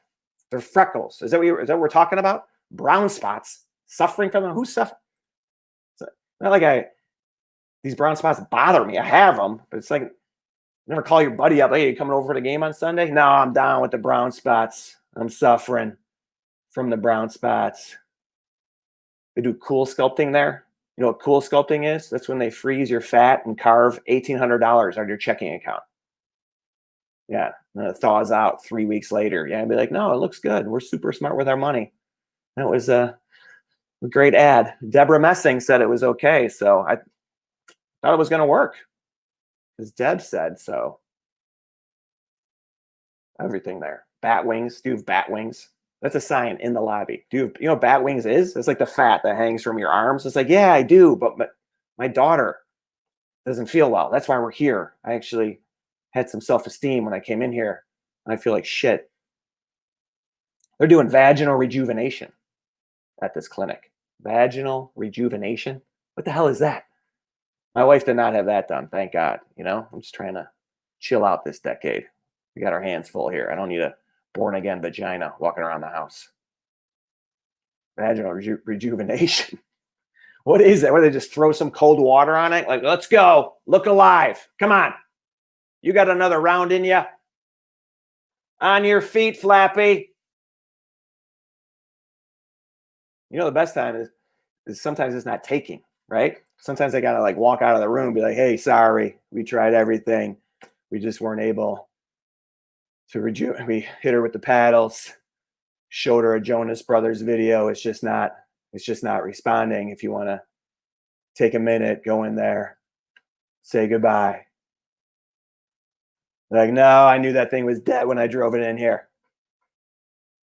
They're freckles. Is that what we're talking about? Brown spots. Suffering from them? Who's suffering? It's not like these brown spots bother me. I have them, but it's like, never call your buddy up. Hey, you coming over for the game on Sunday? No, I'm down with the brown spots. I'm suffering from the brown spots. They do cool sculpting there. You know what cool sculpting is? That's when they freeze your fat and carve $1,800 on your checking account. Yeah, and it thaws out 3 weeks later. Yeah, I'd be like, no, it looks good. We're super smart with our money. That was a great ad. Deborah Messing said it was okay, so I thought it was going to work. Because Deb said so. Everything there. Bat wings. Do you have bat wings? That's a sign in the lobby. Do you know what bat wings is? It's like the fat that hangs from your arms. It's like, yeah, I do, but my daughter doesn't feel well. That's why we're here. I actually had some self-esteem when I came in here. And I feel like shit. They're doing vaginal rejuvenation at this clinic. Vaginal rejuvenation? What the hell is that? My wife did not have that done, thank God. I'm just trying to chill out this decade. We got our hands full here. I don't need a born-again vagina walking around the house. Vaginal rejuvenation. What is that? Where they just throw some cold water on it? Like, let's go. Look alive. Come on. You got another round in you? On your feet, Flappy. The best time is sometimes it's not taking, right? sometimes I gotta like walk out of the room and be like, hey, sorry, we tried everything. We just weren't able to rejuvenate. We hit her with the paddles, showed her a Jonas Brothers video. It's just not responding. If you want to take a minute, go in there, say goodbye. Like, no, I knew that thing was dead when I drove it in here.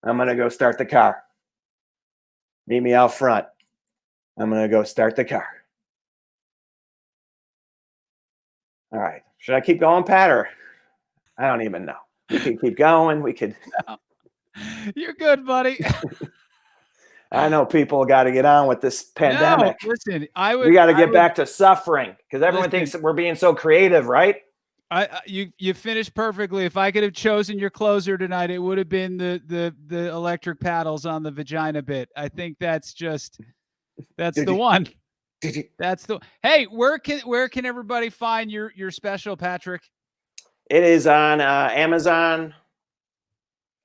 I'm going to go start the car. Meet me out front. I'm going to go start the car. All right. Should I keep going, Pat, or I don't even know. We could keep going. We could. No. You're good, buddy. I know people got to get on with this pandemic. No, listen, we got to get back to suffering because everyone thinks that we're being so creative, right? You finished perfectly. If I could have chosen your closer tonight, it would have been the electric paddles on the vagina bit. I think that's the one. Hey, where can everybody find your special, Patrick? It is on Amazon,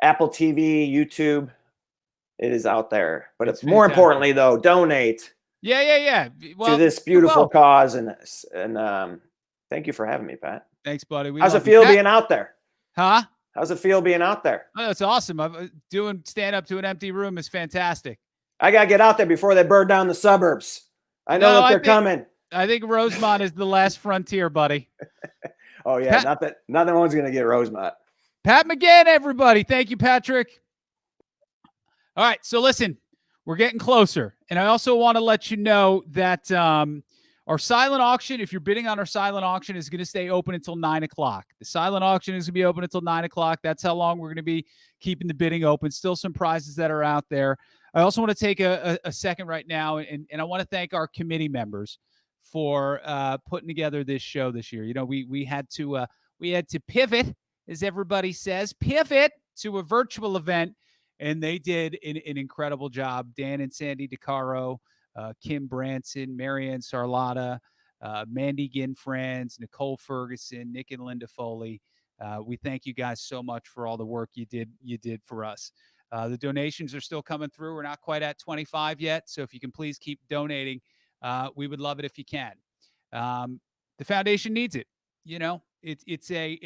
Apple TV, YouTube. It is out there. But it's more importantly, though, donate. Yeah. Well, to this beautiful cause, and thank you for having me, Pat. Thanks, buddy. How's it feel being out there? Huh? How's it feel being out there? Oh, that's awesome. Doing stand up to an empty room is fantastic. I got to get out there before they burn down the suburbs. I know that they're coming. I think Rosemont is the last frontier, buddy. Oh, yeah. Not that one's going to get Rosemont. Pat McGann, everybody. Thank you, Patrick. All right. So listen, we're getting closer. And I also want to let you know that our silent auction, if you're bidding on our silent auction, is going to stay open until 9 o'clock. The silent auction is going to be open until 9 o'clock. That's how long we're going to be keeping the bidding open. Still some prizes that are out there. I also want to take a second right now, and I want to thank our committee members for putting together this show this year. You know, we had to pivot, as everybody says, pivot to a virtual event, and they did an incredible job. Dan and Sandy DeCaro, Kim Branson, Marianne Sarlata, Mandy Ginfranz, Nicole Ferguson, Nick and Linda Foley. We thank you guys so much for all the work you did for us. The donations are still coming through. We're not quite at 25 yet, so if you can please keep donating, we would love it if you can. The foundation needs it. You know, it's a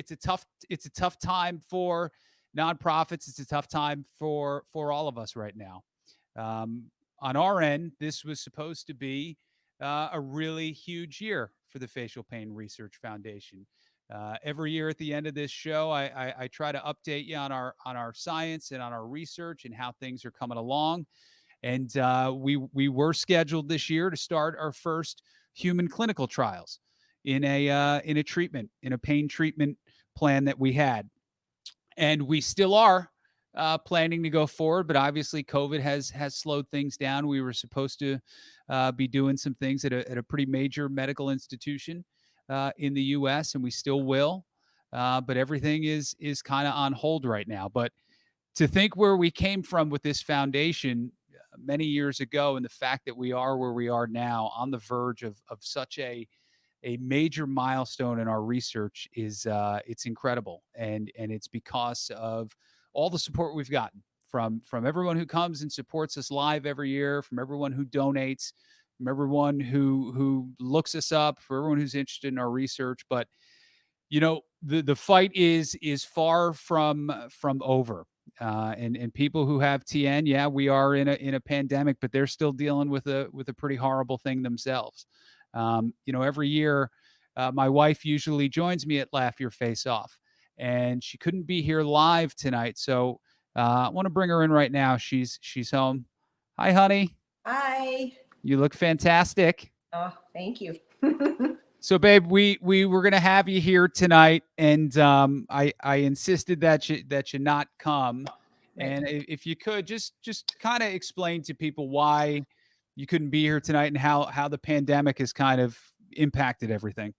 tough time for nonprofits. It's a tough time for all of us right now. On our end, this was supposed to be a really huge year for the Facial Pain Research Foundation. Every year at the end of this show, I try to update you on our science and on our research and how things are coming along. And we were scheduled this year to start our first human clinical trials in a pain treatment plan that we had, and we still are planning to go forward. But obviously, COVID has slowed things down. We were supposed to be doing some things at a pretty major medical institution in the U.S., and we still will. But everything is kind of on hold right now. But to think where we came from with this foundation many years ago, and the fact that we are where we are now, on the verge of such a major milestone in our research, is it's incredible, and it's because of all the support we've gotten from everyone who comes and supports us live every year, from everyone who donates, from everyone who looks us up, for everyone who's interested in our research. But you know, the fight is far from over. And people who have TN, yeah, we are in a pandemic, but they're still dealing with a pretty horrible thing themselves. You know, every year, my wife usually joins me at Laugh Your Face Off, and she couldn't be here live tonight, so I want to bring her in right now. She's home. Hi, honey. Hi. You look fantastic. Oh, thank you. So, babe, we were gonna have you here tonight, and I insisted that you not come. And if you could just kind of explain to people why you couldn't be here tonight and how the pandemic has kind of impacted everything.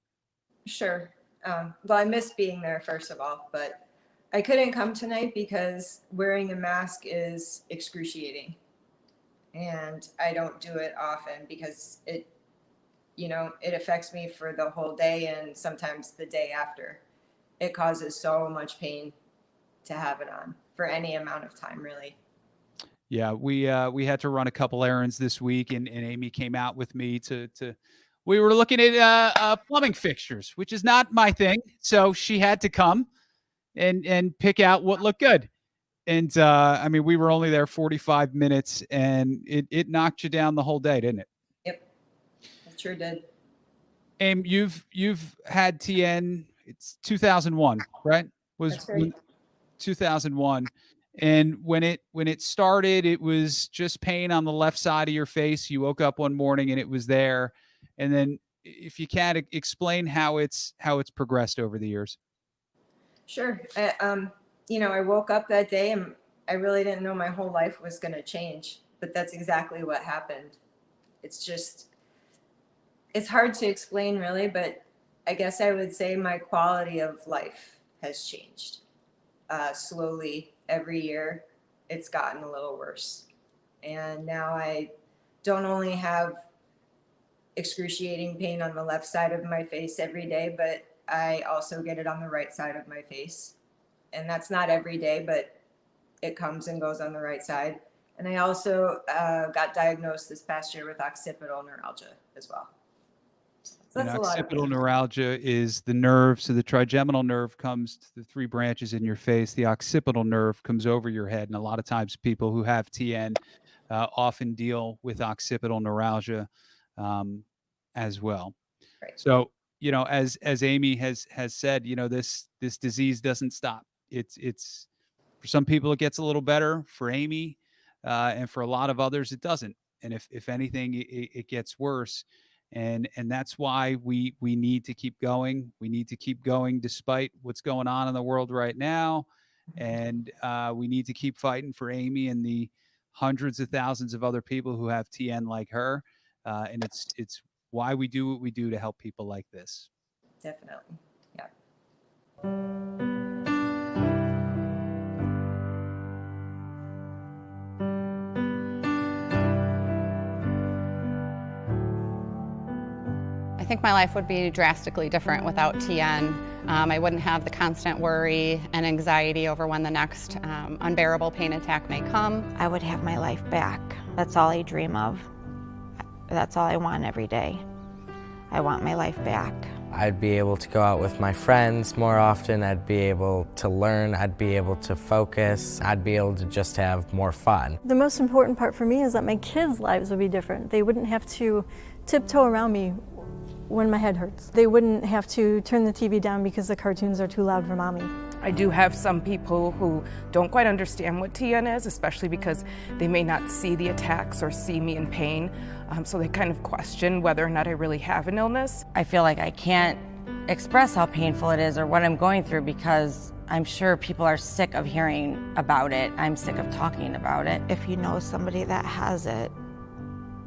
Sure. Well, I missed being there, first of all, but I couldn't come tonight because wearing a mask is excruciating, and I don't do it often because it affects me for the whole day and sometimes the day after. It causes so much pain to have it on for any amount of time, really. Yeah, we had to run a couple errands this week, and Amy came out with me to we were looking at plumbing fixtures, which is not my thing. So she had to come and pick out what looked good. And I mean, we were only there 45 minutes, and it knocked you down the whole day, didn't it? Yep, it sure did. Aim, you've had TN. It's 2001, right? That's right. 2001. And when it started, it was just pain on the left side of your face. You woke up one morning and it was there. And then, if you can, explain how it's progressed over the years. Sure. I woke up that day and I really didn't know my whole life was going to change, but that's exactly what happened. It's hard to explain really, but I guess I would say my quality of life has changed. Slowly every year it's gotten a little worse. And now I don't only have excruciating pain on the left side of my face every day, but I also get it on the right side of my face. And that's not every day, but it comes and goes on the right side. And I also got diagnosed this past year with occipital neuralgia as well. So that's a lot. Occipital neuralgia is the nerve. So the trigeminal nerve comes to the three branches in your face. The occipital nerve comes over your head. And a lot of times people who have TN often deal with occipital neuralgia as well. Right. So, as Amy has said, this disease doesn't stop. It's for some people it gets a little better. For Amy and for a lot of others it doesn't. And if anything, it gets worse. And that's why we need to keep going. We need to keep going despite what's going on in the world right now. And we need to keep fighting for Amy and the hundreds of thousands of other people who have TN like her. And it's why we do what we do to help people like this. Definitely. Yeah. I think my life would be drastically different without TN. I wouldn't have the constant worry and anxiety over when the next unbearable pain attack may come. I would have my life back. That's all I dream of. That's all I want every day. I want my life back. I'd be able to go out with my friends more often. I'd be able to learn. I'd be able to focus. I'd be able to just have more fun. The most important part for me is that my kids' lives would be different. They wouldn't have to tiptoe around me when my head hurts. They wouldn't have to turn the TV down because the cartoons are too loud for mommy. I do have some people who don't quite understand what TN is, especially because they may not see the attacks or see me in pain. So they kind of question whether or not I really have an illness. I feel like I can't express how painful it is or what I'm going through because I'm sure people are sick of hearing about it. I'm sick of talking about it. If you know somebody that has it,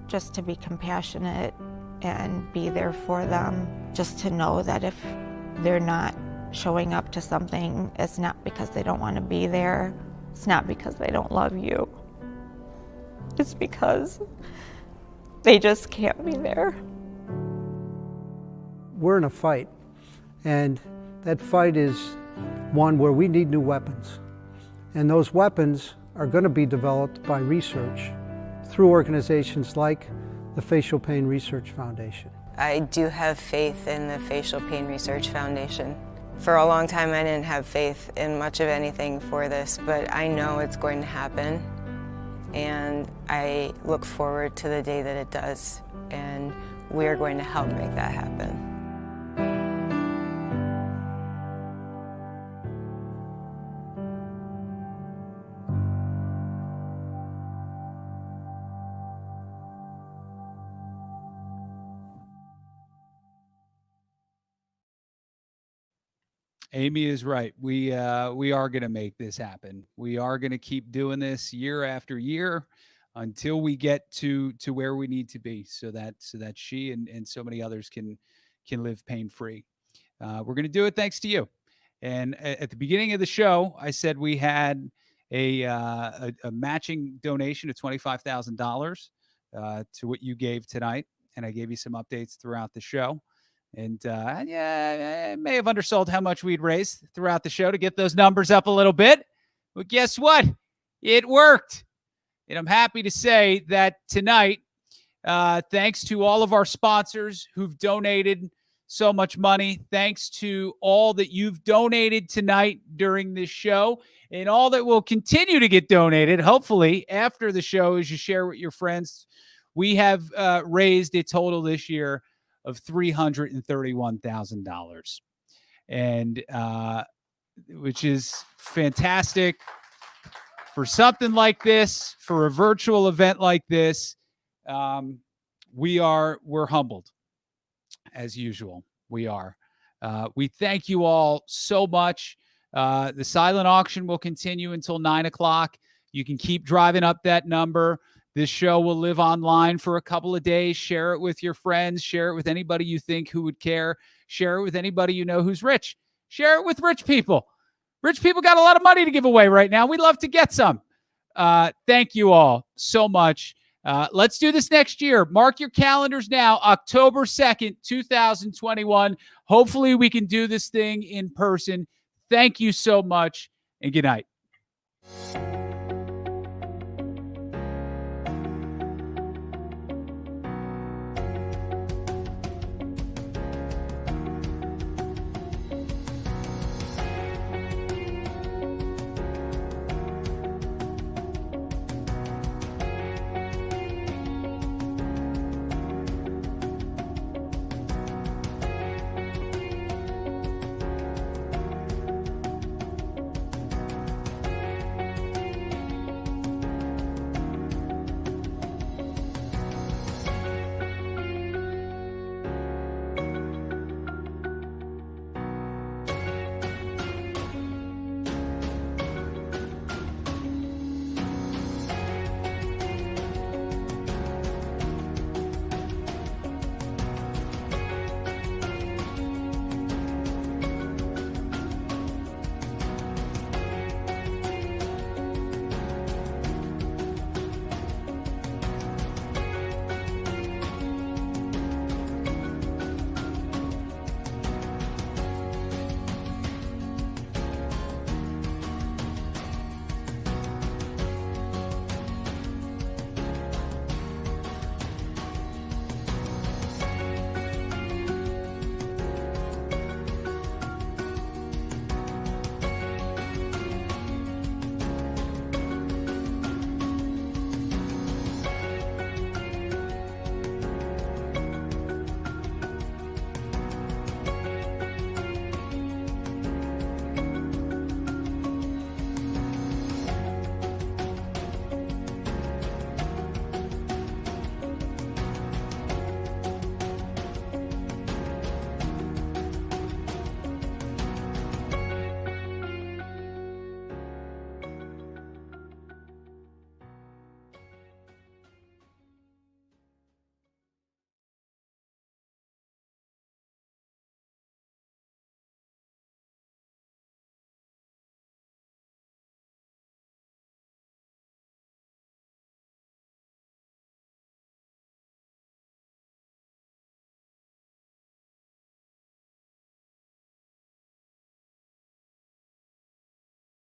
just to be compassionate and be there for them, just to know that if they're not showing up to something, it's not because they don't want to be there. It's not because they don't love you. It's because they just can't be there. We're in a fight, and that fight is one where we need new weapons. And those weapons are going to be developed by research through organizations like the Facial Pain Research Foundation. I do have faith in the Facial Pain Research Foundation. For a long time, I didn't have faith in much of anything for this, but I know it's going to happen. And I look forward to the day that it does, and we're going to help make that happen. Amy is right. We are going to make this happen. We are going to keep doing this year after year until we get to where we need to be, so that she and so many others can live pain free. We're going to do it thanks to you. And at the beginning of the show, I said we had a matching donation of $25,000 to what you gave tonight, and I gave you some updates throughout the show. And yeah, I may have undersold how much we'd raised throughout the show to get those numbers up a little bit. But guess what? It worked. And I'm happy to say that tonight Thanks to all of our sponsors who've donated so much money. Thanks to all that you've donated tonight during this show and all that will continue to get donated, hopefully, after the show as you share with your friends. We have raised a total this year of $331,000, and which is fantastic for something like this, for a virtual event like this. We're humbled, as usual. We are. We thank you all so much. The silent auction will continue until 9 o'clock. You can keep driving up that number. This show will live online for a couple of days. Share it with your friends. Share it with anybody you think who would care. Share it with anybody you know who's rich. Share it with rich people. Rich people got a lot of money to give away right now. We'd love to get some. Thank you all so much. Let's do this next year. Mark your calendars now, October 2nd, 2021. Hopefully we can do this thing in person. Thank you so much, and good night.